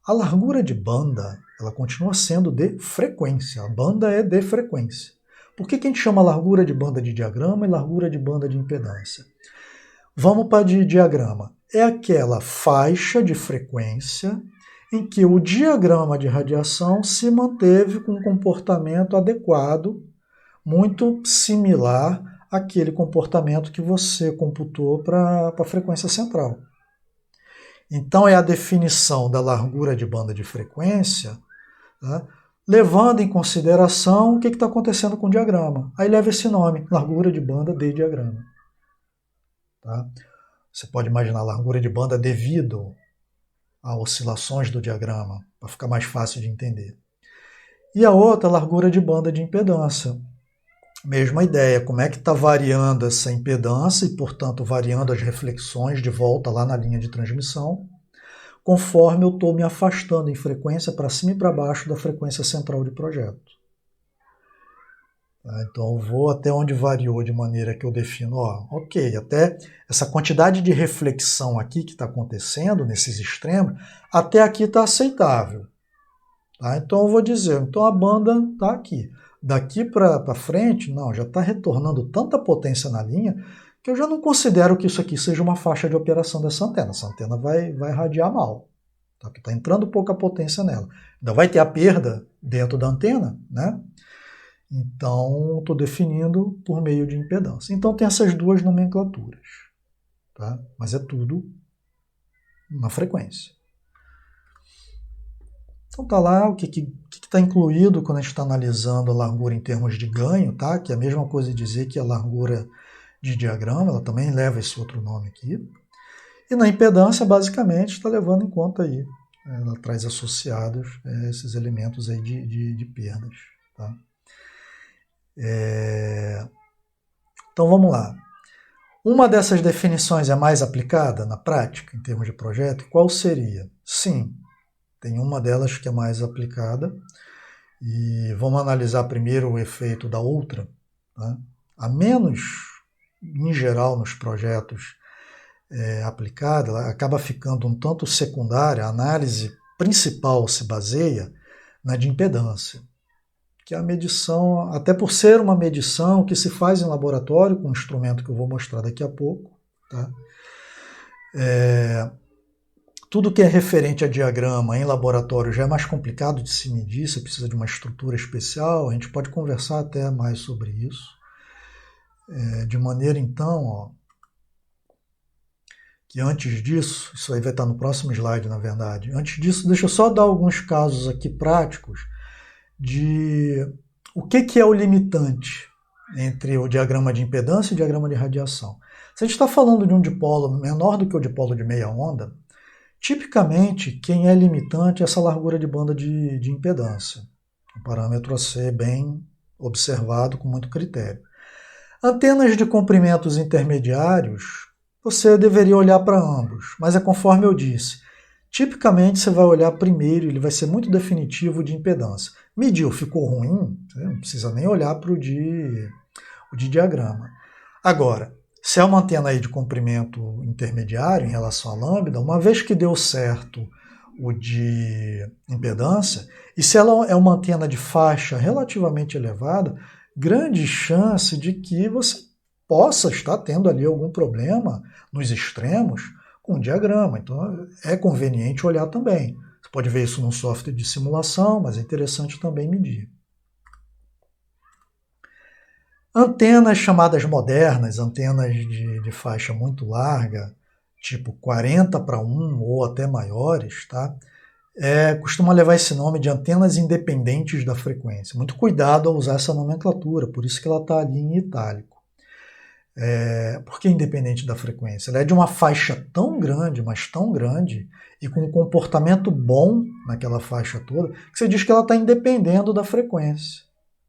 A largura de banda, ela continua sendo de frequência, a banda é de frequência. Por que a gente chama largura de banda de diagrama e largura de banda de impedância? Vamos para de diagrama. É aquela faixa de frequência em que o diagrama de radiação se manteve com um comportamento adequado, muito similar àquele comportamento que você computou para a frequência central. Então, é a definição da largura de banda de frequência, tá? Levando em consideração o que está acontecendo com o diagrama. Aí leva esse nome, largura de banda de diagrama. Tá? Você pode imaginar a largura de banda devido a oscilações do diagrama, para ficar mais fácil de entender. E a outra, largura de banda de impedância. Mesma ideia, como é que está variando essa impedância e, portanto, variando as reflexões de volta lá na linha de transmissão, conforme eu estou me afastando em frequência para cima e para baixo da frequência central de projeto. Então eu vou até onde variou de maneira que eu defino, ok, até essa quantidade de reflexão aqui que está acontecendo nesses extremos, até aqui está aceitável. Tá? Então eu vou dizer, então a banda está aqui. Daqui para frente, não, já está retornando tanta potência na linha que eu já não considero que isso aqui seja uma faixa de operação dessa antena. Essa antena vai radiar mal, tá? Porque está entrando pouca potência nela. Ainda vai ter a perda dentro da antena, né? Então, estou definindo por meio de impedância. Então, tem essas duas nomenclaturas, tá? Mas é tudo na frequência. Então, tá lá o que está incluído quando a gente está analisando a largura em termos de ganho, tá? Que é a mesma coisa de dizer que a largura de diagrama, ela também leva esse outro nome aqui. E na impedância, basicamente, está levando em conta aí, ela traz associados esses elementos aí de perdas, tá? Então vamos lá. Uma dessas definições é mais aplicada na prática, em termos de projeto? Qual seria? Sim, tem uma delas que é mais aplicada. E vamos analisar primeiro o efeito da outra. Tá? A menos, em geral, nos projetos aplicada, ela acaba ficando um tanto secundária. A análise principal se baseia na de impedância, que é a medição, até por ser uma medição que se faz em laboratório, com um instrumento que eu vou mostrar daqui a pouco. Tá? Tudo que é referente a diagrama em laboratório já é mais complicado de se medir, você precisa de uma estrutura especial, a gente pode conversar até mais sobre isso. De maneira, então, que antes disso, isso aí vai estar no próximo slide, na verdade, antes disso, deixa eu só dar alguns casos aqui práticos de o que é o limitante entre o diagrama de impedância e o diagrama de radiação. Se a gente está falando de um dipolo menor do que o dipolo de meia onda, tipicamente quem é limitante é essa largura de banda de impedância, um parâmetro a ser bem observado com muito critério. Antenas de comprimentos intermediários, você deveria olhar para ambos, mas é conforme eu disse, tipicamente você vai olhar primeiro, ele vai ser muito definitivo de impedância. Mediu, ficou ruim, você não precisa nem olhar para o de diagrama. Agora, se é uma antena aí de comprimento intermediário em relação à lambda, uma vez que deu certo o de impedância, e se ela é uma antena de faixa relativamente elevada, grande chance de que você possa estar tendo ali algum problema nos extremos com o diagrama. Então é conveniente olhar também. Você pode ver isso num software de simulação, mas é interessante também medir. Antenas chamadas modernas, antenas de faixa muito larga, tipo 40/1 ou até maiores, tá? costuma levar esse nome de antenas independentes da frequência. Muito cuidado ao usar essa nomenclatura, por isso que ela está ali em itálico. Por que independente da frequência? Ela é de uma faixa tão grande, mas tão grande, e com um comportamento bom naquela faixa toda, que você diz que ela está independendo da frequência.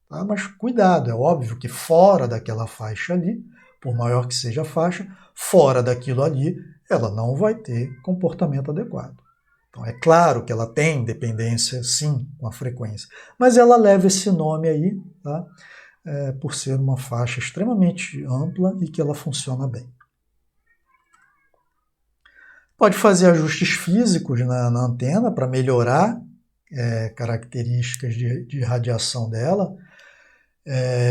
Tá? Mas cuidado, é óbvio que fora daquela faixa ali, por maior que seja a faixa, fora daquilo ali, ela não vai ter comportamento adequado. Então é claro que ela tem dependência, sim, com a frequência, mas ela leva esse nome aí, tá? Por ser uma faixa extremamente ampla e que ela funciona bem. Pode fazer ajustes físicos na antena para melhorar características de radiação dela,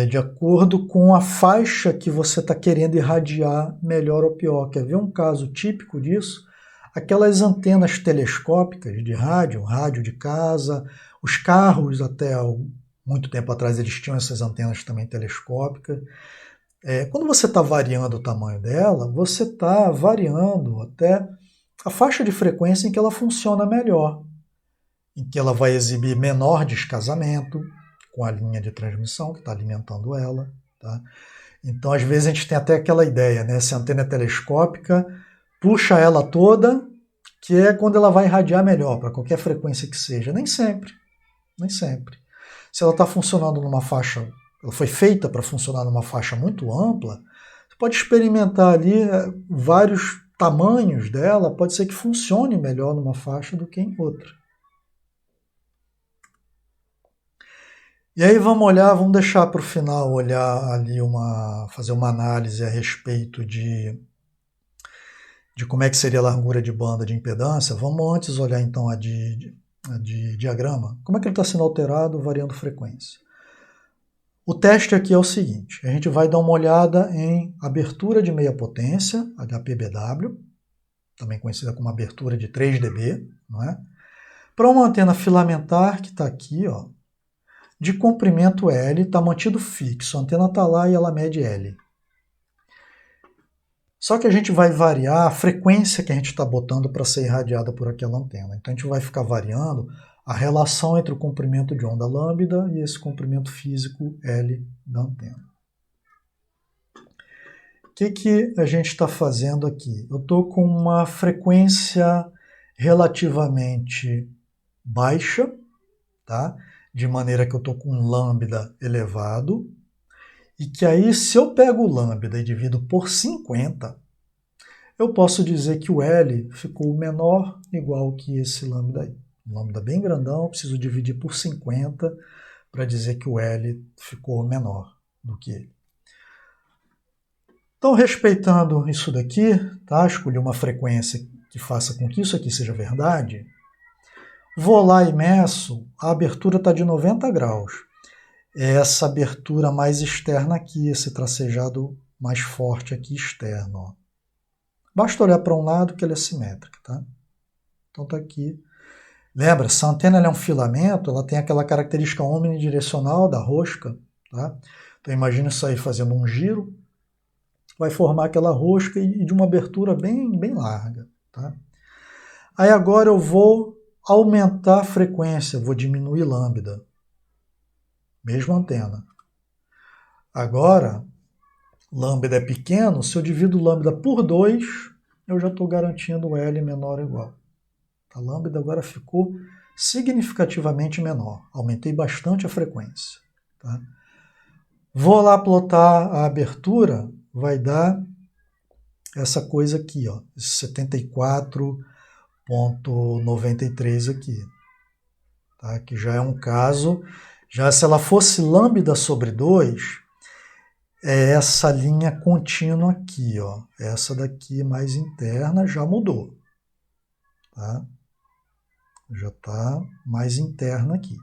de acordo com a faixa que você está querendo irradiar melhor ou pior. Quer ver um caso típico disso? Aquelas antenas telescópicas de rádio de casa, os carros até muito tempo atrás eles tinham essas antenas também telescópicas. Quando você está variando o tamanho dela, você está variando até a faixa de frequência em que ela funciona melhor, em que ela vai exibir menor descasamento com a linha de transmissão que está alimentando ela. Tá? Então, às vezes, a gente tem até aquela ideia, né? Se a antena é telescópica, puxa ela toda, que é quando ela vai irradiar melhor, para qualquer frequência que seja. Nem sempre. Nem sempre. Se ela está funcionando numa faixa, ela foi feita para funcionar numa faixa muito ampla, você pode experimentar ali vários tamanhos dela, pode ser que funcione melhor numa faixa do que em outra. E aí vamos deixar para o final olhar ali fazer uma análise a respeito de como é que seria a largura de banda de impedância. Vamos antes olhar então a de diagrama. Como é que ele está sendo alterado variando frequência? O teste aqui é o seguinte, a gente vai dar uma olhada em abertura de meia potência, HPBW, também conhecida como abertura de 3 dB, não é? Para uma antena filamentar que está aqui, ó, de comprimento L, está mantido fixo, a antena está lá e ela mede L. Só que a gente vai variar a frequência que a gente está botando para ser irradiada por aquela antena. Então a gente vai ficar variando a relação entre o comprimento de onda lambda e esse comprimento físico L da antena. O que a gente está fazendo aqui? Eu estou com uma frequência relativamente baixa, tá? De maneira que eu estou com um lambda elevado, e que aí se eu pego o lambda e divido por 50, eu posso dizer que o L ficou menor igual que esse lambda aí. Um lambda bem grandão, eu preciso dividir por 50 para dizer que o L ficou menor do que ele. Então, respeitando isso daqui, tá? Escolhi uma frequência que faça com que isso aqui seja verdade. Vou lá e meço, a abertura está de 90 graus. É essa abertura mais externa aqui, esse tracejado mais forte aqui externo. Ó. Basta olhar para um lado que ele é simétrico, tá? Então está aqui. Lembra, se a antena é um filamento, ela tem aquela característica omnidirecional da rosca, tá? Então imagina isso aí fazendo um giro, vai formar aquela rosca e de uma abertura bem, bem larga, tá? Aí agora eu vou aumentar a frequência, vou diminuir lambda. Mesma antena. Agora, lambda é pequeno, se eu divido lambda por 2, eu já estou garantindo L menor ou igual. A lambda agora ficou significativamente menor. Aumentei bastante a frequência. Tá? Vou lá plotar a abertura, vai dar essa coisa aqui, ó, 74,93 aqui. Tá? Que já é um caso, já se ela fosse lambda sobre 2, é essa linha contínua aqui, ó. Essa daqui mais interna já mudou. Tá? Já está mais interna aqui.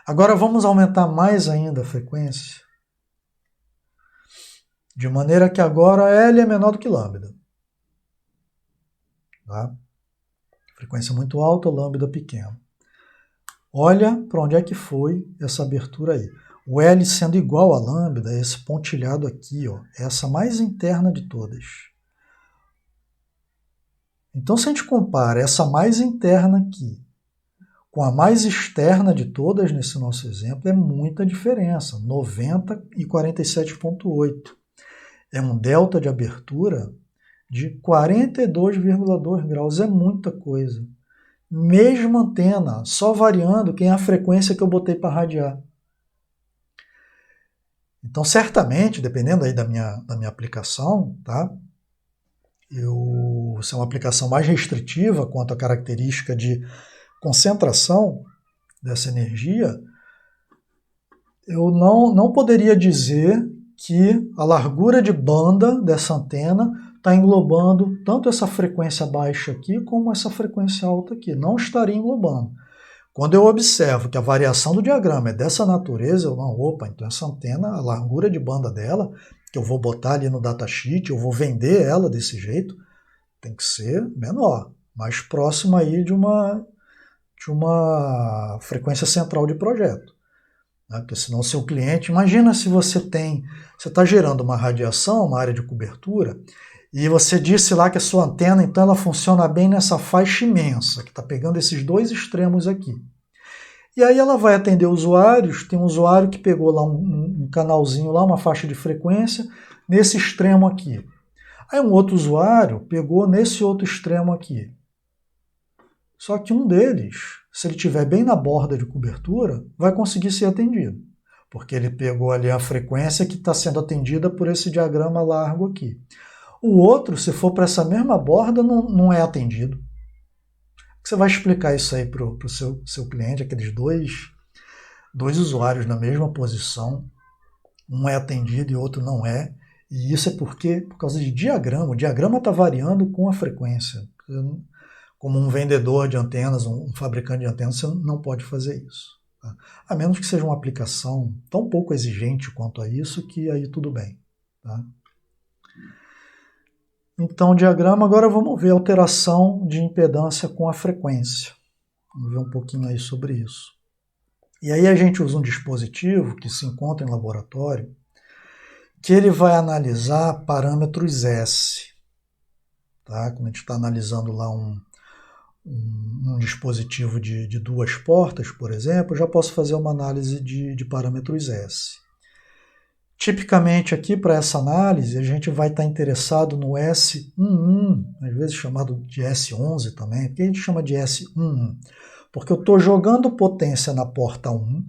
Agora vamos aumentar mais ainda a frequência. De maneira que agora L é menor do que lambda. Tá? Frequência muito alta, lambda pequeno. Olha para onde é que foi essa abertura aí. O L sendo igual a lambda, é esse pontilhado aqui, ó, essa mais interna de todas. Então, se a gente compara essa mais interna aqui com a mais externa de todas nesse nosso exemplo, é muita diferença, 90 e 47,8. É um delta de abertura de 42,2 graus, é muita coisa. Mesma antena, só variando quem é a frequência que eu botei para radiar. Então, certamente, dependendo aí da minha aplicação, tá? Se é uma aplicação mais restritiva quanto à característica de concentração dessa energia, eu não poderia dizer que a largura de banda dessa antena está englobando tanto essa frequência baixa aqui como essa frequência alta aqui. Não estaria englobando. Quando eu observo que a variação do diagrama é dessa natureza, eu não, opa, então essa antena, a largura de banda dela, que eu vou botar ali no datasheet, eu vou vender ela desse jeito, tem que ser menor, mais próxima aí de uma frequência central de projeto. Né? Porque senão o seu cliente, imagina se você está gerando uma radiação, uma área de cobertura, e você disse lá que a sua antena, então, ela funciona bem nessa faixa imensa, que está pegando esses dois extremos aqui. E aí ela vai atender usuários, tem um usuário que pegou lá um canalzinho lá, uma faixa de frequência, nesse extremo aqui. Aí um outro usuário pegou nesse outro extremo aqui. Só que um deles, se ele estiver bem na borda de cobertura, vai conseguir ser atendido. Porque ele pegou ali a frequência que está sendo atendida por esse diagrama largo aqui. O outro, se for para essa mesma borda, não é atendido. Você vai explicar isso aí para o seu cliente, aqueles dois usuários na mesma posição, um é atendido e o outro não é. E isso é por causa de diagrama. O diagrama está variando com a frequência. Como um vendedor de antenas, um fabricante de antenas, você não pode fazer isso. Tá? A menos que seja uma aplicação tão pouco exigente quanto a isso, que aí tudo bem. Tá? Então, o diagrama, agora vamos ver a alteração de impedância com a frequência. Vamos ver um pouquinho aí sobre isso. E aí a gente usa um dispositivo que se encontra em laboratório, que ele vai analisar parâmetros S. Tá? Quando a gente está analisando lá um dispositivo de duas portas, por exemplo, eu já posso fazer uma análise de parâmetros S. Tipicamente aqui para essa análise a gente vai estar interessado no S11, às vezes chamado de S11 também. Por que a gente chama de S11? Porque eu estou jogando potência na porta 1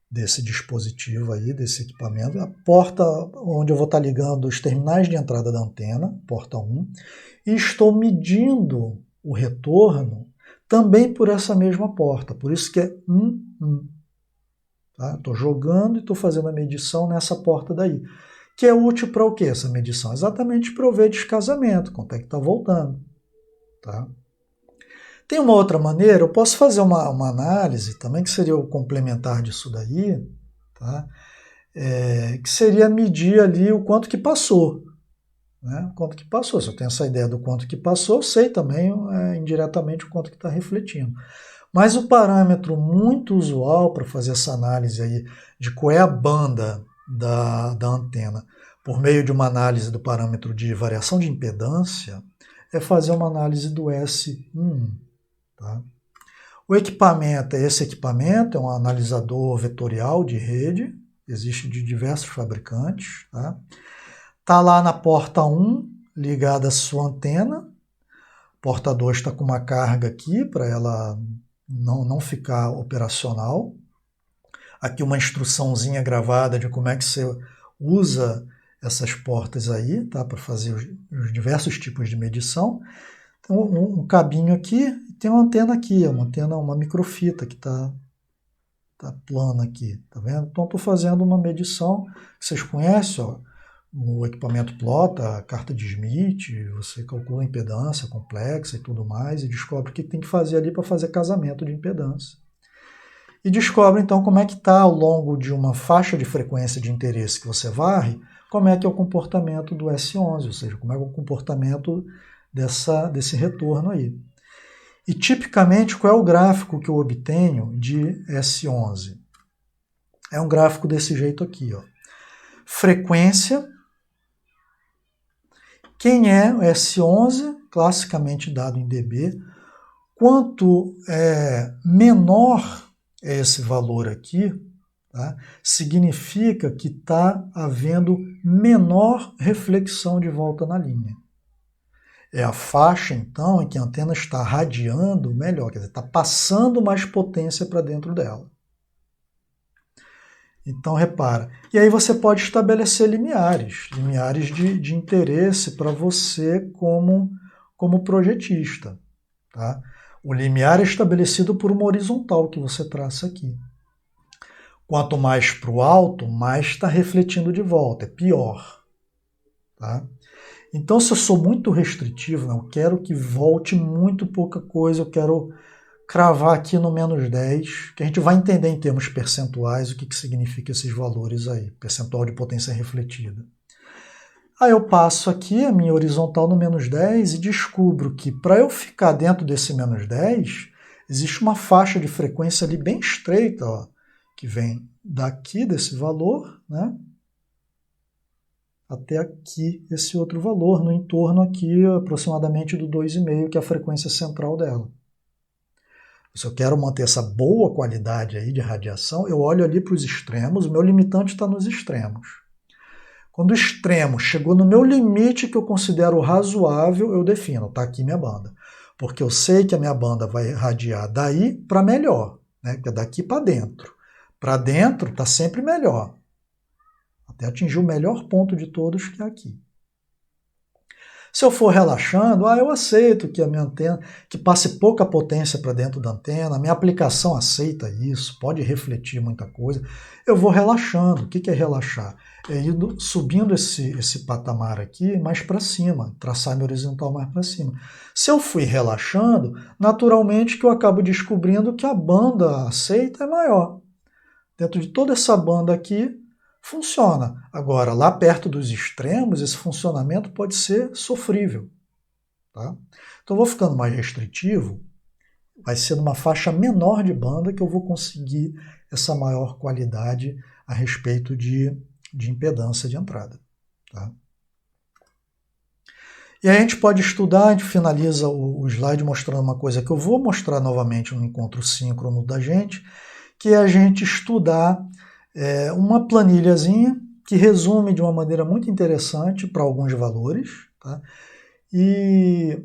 desse dispositivo aí, desse equipamento, a porta onde eu vou estar ligando os terminais de entrada da antena, porta 1, e estou medindo o retorno também por essa mesma porta, por isso que é 1. Tá? Estou jogando e estou fazendo a medição nessa porta daí. Que é útil para o quê essa medição? Exatamente para eu ver descasamento, quanto é que está voltando. Tá? Tem uma outra maneira, eu posso fazer uma análise também, que seria o complementar disso daí, tá? Que seria medir ali o quanto que passou. Né? O quanto que passou. Se eu tenho essa ideia do quanto que passou, eu sei também indiretamente o quanto que está refletindo. Mas o parâmetro muito usual para fazer essa análise aí de qual é a banda da antena por meio de uma análise do parâmetro de variação de impedância é fazer uma análise do S11. Tá? O equipamento esse equipamento, é um analisador vetorial de rede, existe de diversos fabricantes. Tá lá na porta 1, ligada à sua antena. Porta 2 está com uma carga aqui para ela não ficar operacional. Aqui uma instruçãozinha gravada de como é que você usa essas portas aí, tá? Para fazer os diversos tipos de medição. Então, um cabinho aqui e tem uma antena aqui, uma microfita que está plana aqui, tá vendo? Então, estou fazendo uma medição que vocês conhecem, ó, o equipamento plota, a carta de Smith, você calcula a impedância complexa e tudo mais e descobre o que tem que fazer ali para fazer casamento de impedância. E descobre então como é que está ao longo de uma faixa de frequência de interesse que você varre, como é que é o comportamento do S11, ou seja, como é o comportamento desse retorno aí. E tipicamente qual é o gráfico que eu obtenho de S11? É um gráfico desse jeito aqui, ó. Frequência, Quem é o S11, classicamente dado em dB, quanto menor é esse valor aqui, tá? Significa que está havendo menor reflexão de volta na linha. É a faixa, então, em que a antena está radiando melhor, quer dizer, está passando mais potência para dentro dela. Então, repara. E aí você pode estabelecer limiares de interesse para você como projetista. Tá? O limiar é estabelecido por uma horizontal que você traça aqui. Quanto mais para o alto, mais está refletindo de volta, é pior. Tá? Então, se eu sou muito restritivo, eu quero que volte muito pouca coisa, eu quero cravar aqui no menos 10, que a gente vai entender em termos percentuais o que significa esses valores aí, percentual de potência refletida. Aí eu passo aqui a minha horizontal no menos 10 e descubro que para eu ficar dentro desse menos 10, existe uma faixa de frequência ali bem estreita, ó, que vem daqui desse valor, né, até aqui esse outro valor, no entorno aqui aproximadamente do 2,5, que é a frequência central dela. Se eu quero manter essa boa qualidade aí de radiação, eu olho ali para os extremos, o meu limitante está nos extremos. Quando o extremo chegou no meu limite que eu considero razoável, eu defino, está aqui minha banda. Porque eu sei que a minha banda vai radiar daí para melhor, né? Que é daqui para dentro. Para dentro está sempre melhor. Até atingir o melhor ponto de todos, que é aqui. Se eu for relaxando, eu aceito que a minha antena, que passe pouca potência para dentro da antena, a minha aplicação aceita isso, pode refletir muita coisa. Eu vou relaxando. O que é relaxar? É indo subindo esse patamar aqui mais para cima, traçar minha horizontal mais para cima. Se eu fui relaxando, naturalmente que eu acabo descobrindo que a banda aceita é maior. Dentro de toda essa banda aqui, funciona. Agora, lá perto dos extremos, esse funcionamento pode ser sofrível. Tá? Então, eu vou ficando mais restritivo, vai ser numa faixa menor de banda que eu vou conseguir essa maior qualidade a respeito de impedância de entrada. Tá? E aí a gente pode estudar, a gente finaliza o slide mostrando uma coisa que eu vou mostrar novamente no encontro síncrono da gente, que é a gente estudar uma planilhazinha que resume de uma maneira muito interessante para alguns valores, tá? E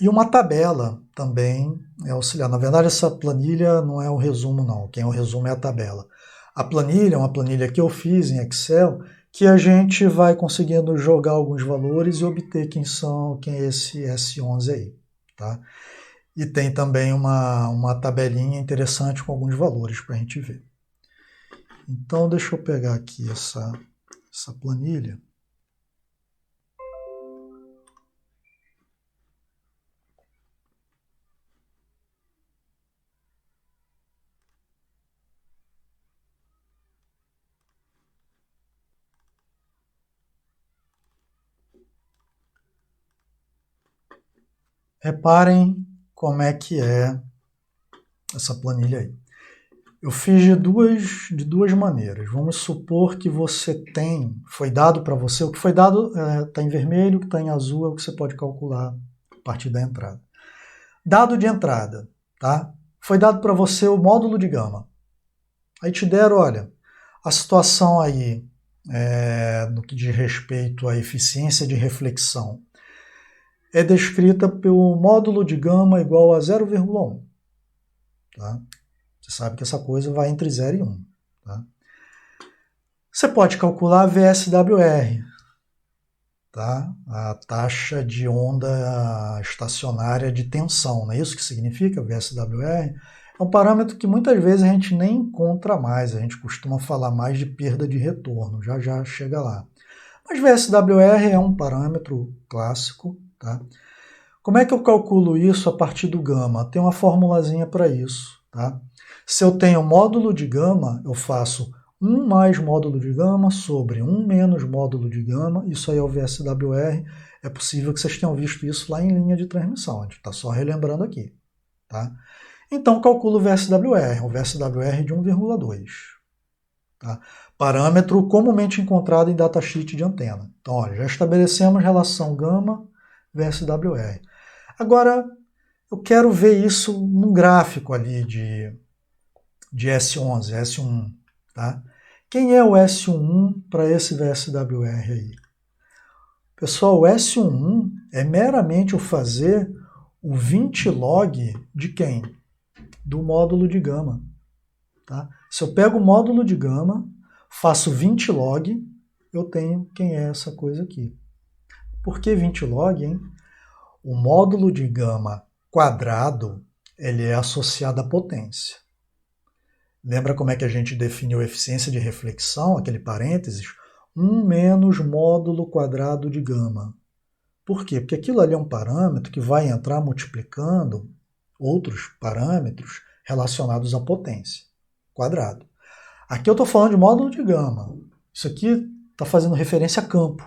uma tabela também é auxiliar. Na verdade, essa planilha não é o resumo, não. Quem é o resumo é a tabela. A planilha é uma planilha que eu fiz em Excel, que a gente vai conseguindo jogar alguns valores e obter quem é esse S11 aí, tá? E tem também uma tabelinha interessante com alguns valores para a gente ver. Então, deixa eu pegar aqui essa planilha. Reparem como é que é essa planilha aí. Eu fiz de duas maneiras. Vamos supor que você foi dado para você, o que foi dado está em vermelho, o que está em azul é o que você pode calcular a partir da entrada. Dado de entrada, tá? Foi dado para você o módulo de gama. Aí te deram, olha, a situação aí no que diz respeito à eficiência de reflexão é descrita pelo módulo de gama igual a 0,1. Tá? Você sabe que essa coisa vai entre 0 e 1. Tá? Você pode calcular a VSWR, tá? A taxa de onda estacionária de tensão. Não é isso que significa VSWR? É um parâmetro que muitas vezes a gente nem encontra mais, a gente costuma falar mais de perda de retorno, já chega lá. Mas VSWR é um parâmetro clássico. Tá? Como é que eu calculo isso a partir do gama? Tem uma formulazinha para isso. Tá? Se eu tenho módulo de gama, eu faço 1 mais módulo de gama sobre 1 menos módulo de gama. Isso aí é o VSWR. É possível que vocês tenham visto isso lá em linha de transmissão. A gente está só relembrando aqui. Tá? Então, calculo o VSWR de 1,2. Tá? Parâmetro comumente encontrado em datasheet de antena. Então, olha, já estabelecemos relação gama versus WR. Agora, eu quero ver isso num gráfico ali de S11, S11. Tá? Quem é o S11 para esse VSWR aí? Pessoal, o S11 é meramente o fazer o 20 log de quem? Do módulo de gama. Tá? Se eu pego o módulo de gama, faço 20 log, eu tenho quem é essa coisa aqui. Por que 20 log, hein? O módulo de gama quadrado, ele é associado à potência. Lembra como é que a gente definiu a eficiência de reflexão, aquele parênteses? 1 menos módulo quadrado de gama. Por quê? Porque aquilo ali é um parâmetro que vai entrar multiplicando outros parâmetros relacionados à potência, quadrado. Aqui eu estou falando de módulo de gama. Isso aqui está fazendo referência a campo.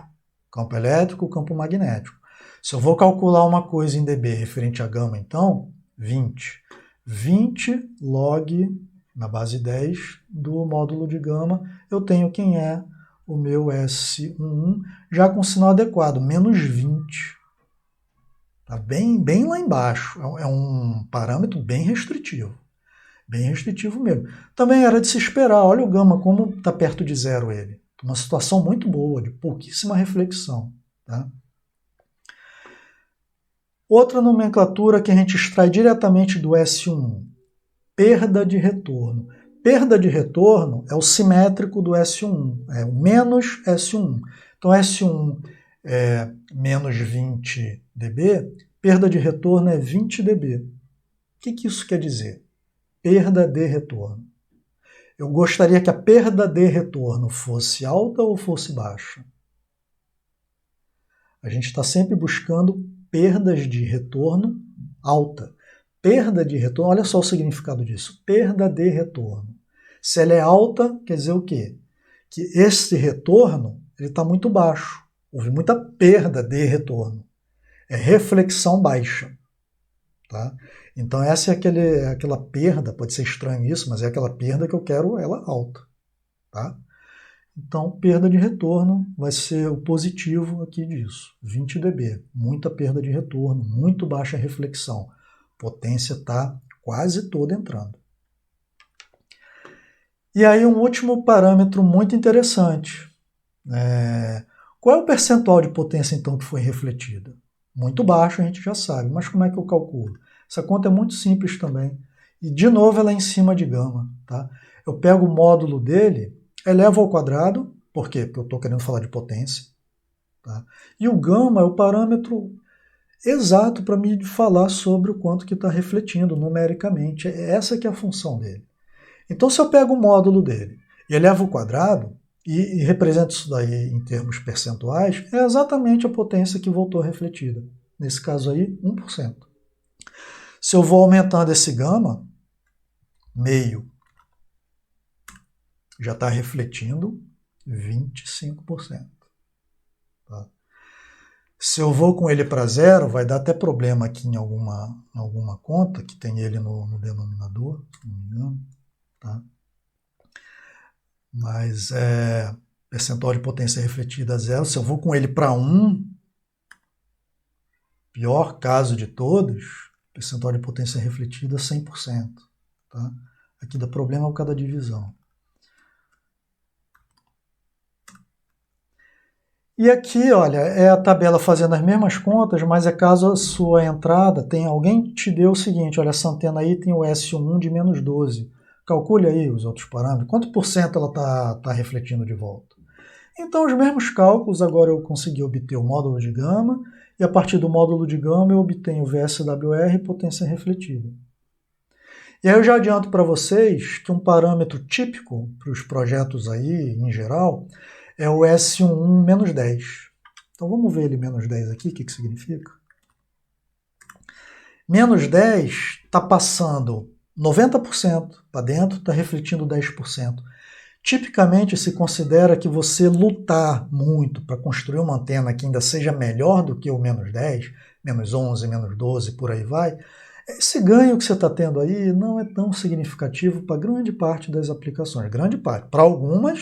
Campo elétrico, campo magnético. Se eu vou calcular uma coisa em dB referente a gama, então, 20. 20 log na base 10 do módulo de gama, eu tenho quem é o meu S11, já com sinal adequado, menos 20. Tá bem lá embaixo. É um parâmetro bem restritivo. Bem restritivo mesmo. Também era de se esperar. Olha o gama, como está perto de zero ele. Uma situação muito boa, de pouquíssima reflexão. Tá? Outra nomenclatura que a gente extrai diretamente do S11, perda de retorno. Perda de retorno é o simétrico do S11, é o menos S11. Então, S11 é menos 20 dB, perda de retorno é 20 dB. O que isso quer dizer? Perda de retorno. Eu gostaria que a perda de retorno fosse alta ou fosse baixa? A gente está sempre buscando perdas de retorno alta. Perda de retorno, olha só o significado disso. Perda de retorno. Se ela é alta, quer dizer o quê? Que esse retorno está muito baixo. Houve muita perda de retorno. É reflexão baixa. Tá? Então essa é aquela perda, pode ser estranho isso, mas é aquela perda que eu quero ela alta. Tá? Então, perda de retorno vai ser o positivo aqui disso, 20 dB. Muita perda de retorno, muito baixa reflexão. Potência está quase toda entrando. E aí um último parâmetro muito interessante. Qual é o percentual de potência, então, que foi refletida? Muito baixo, a gente já sabe, mas como é que eu calculo? Essa conta é muito simples também. E, de novo, ela é em cima de gama. Tá? Eu pego o módulo dele, elevo ao quadrado, por quê? Porque eu estou querendo falar de potência. Tá? E o gama é o parâmetro exato para me falar sobre o quanto que está refletindo numericamente. Essa que é a função dele. Então, se eu pego o módulo dele e elevo ao quadrado, e represento isso daí em termos percentuais, é exatamente a potência que voltou refletida. Nesse caso aí, 1%. Se eu vou aumentando esse gama, meio, já está refletindo 25%. Tá? Se eu vou com ele para zero, vai dar até problema aqui em alguma conta, que tem ele no denominador, se não me engano. Tá? Mas percentual de potência refletida zero. Se eu vou com ele para 1, pior caso de todos, percentual de potência refletida 100%. Tá? Aqui dá problema por causa da divisão. E aqui, olha, é a tabela fazendo as mesmas contas, mas é caso a sua entrada tem alguém que te deu o seguinte, olha, essa antena aí tem o S11 de menos 12. Calcule aí os outros parâmetros, quanto por cento ela está refletindo de volta. Então, os mesmos cálculos, agora eu consegui obter o módulo de gama, e a partir do módulo de gama eu obtenho o VSWR e potência refletida. E aí eu já adianto para vocês que um parâmetro típico para os projetos aí, em geral, é o S11 menos 10. Então vamos ver ele menos 10 aqui, o que significa? Menos 10 está passando 90% para dentro, está refletindo 10%. Tipicamente se considera que você lutar muito para construir uma antena que ainda seja melhor do que o menos 10, menos 11, menos 12, por aí vai, Esse ganho que você está tendo aí não é tão significativo para grande parte das aplicações. Grande parte. Para algumas,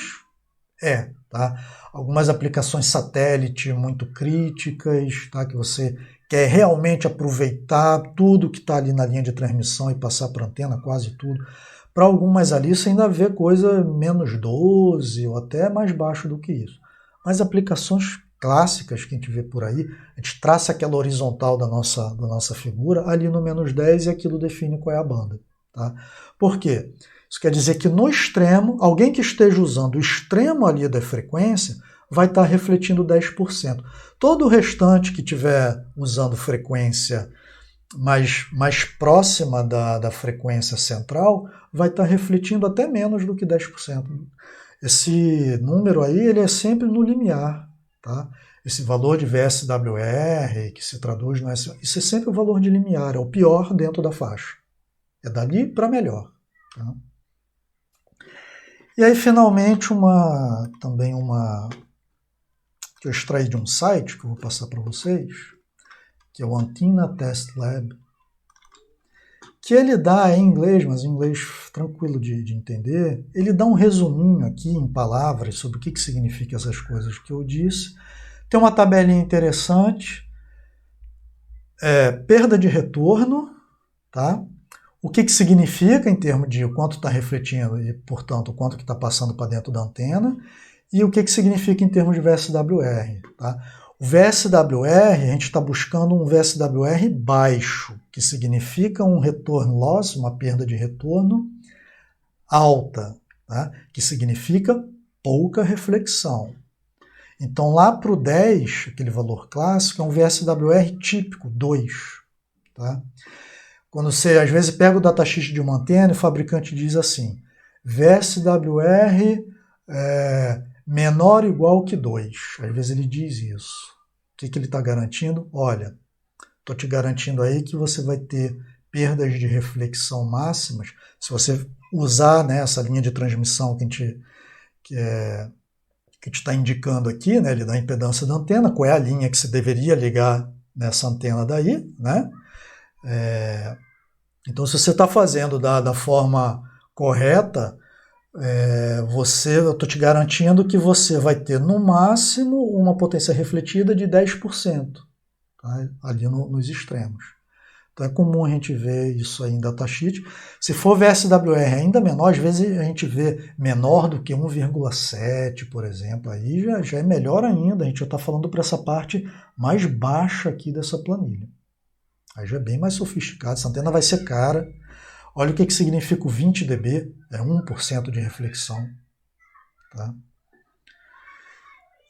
tá? Algumas aplicações satélite muito críticas, tá? Que você quer realmente aproveitar tudo que está ali na linha de transmissão e passar para a antena, quase tudo. Para algumas ali você ainda vê coisa menos 12 ou até mais baixo do que isso. Mas aplicações clássicas que a gente vê por aí, a gente traça aquela horizontal da nossa figura ali no menos 10 e aquilo define qual é a banda. Tá? Por quê? Isso quer dizer que no extremo, alguém que esteja usando o extremo ali da frequência vai estar refletindo 10%. Todo o restante que estiver usando frequência mais próxima da frequência central vai estar refletindo até menos do que 10%. Esse número aí ele é sempre no limiar. Tá? Esse valor de VSWR, que se traduz no S, isso é sempre o valor de limiar, é o pior dentro da faixa. É dali para melhor. Tá? E aí, finalmente, também uma que eu extraí de um site, que eu vou passar para vocês, que é o Antenna Test Lab, que ele dá em inglês, mas em inglês tranquilo de entender, ele dá um resuminho aqui em palavras sobre o que significa essas coisas que eu disse. Tem uma tabelinha interessante, perda de retorno, tá? O que significa em termos de o quanto está refletindo e, portanto, o quanto que está passando para dentro da antena, e o que significa em termos de VSWR. Tá? O VSWR, a gente está buscando um VSWR baixo, que significa um retorno loss, uma perda de retorno alta, tá? Que significa pouca reflexão. Então, lá para o 10, aquele valor clássico, é um VSWR típico, 2. Tá? Quando você, às vezes, pega o datasheet de uma antena e o fabricante diz assim, VSWR menor ou igual que 2. Às vezes ele diz isso. O que ele está garantindo? Olha, estou te garantindo aí que você vai ter perdas de reflexão máximas. Se você usar, né, essa linha de transmissão que a gente está indicando aqui, né, da impedância da antena, qual é a linha que você deveria ligar nessa antena daí, né? Então, se você está fazendo da forma correta, eu estou te garantindo que você vai ter, no máximo, uma potência refletida de 10%, tá? Ali nos extremos. Então, é comum a gente ver isso aí em datasheet. Se for VSWR ainda menor, às vezes a gente vê menor do que 1,7, por exemplo. Aí já é melhor ainda, a gente já está falando para essa parte mais baixa aqui dessa planilha. Aí já é bem mais sofisticado, essa antena vai ser cara. Olha o que significa o 20 dB, é 1% de reflexão. Tá?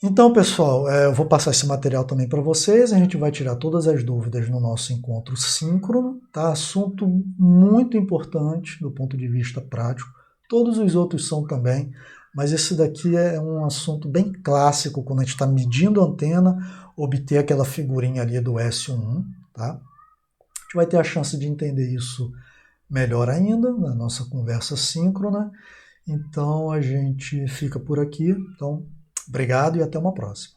Então, pessoal, eu vou passar esse material também para vocês, a gente vai tirar todas as dúvidas no nosso encontro síncrono, tá? Assunto muito importante do ponto de vista prático, todos os outros são também, mas esse daqui é um assunto bem clássico, quando a gente está medindo a antena, obter aquela figurinha ali do S11, tá? A gente vai ter a chance de entender isso melhor ainda na nossa conversa síncrona. Então a gente fica por aqui. Então, obrigado e até uma próxima.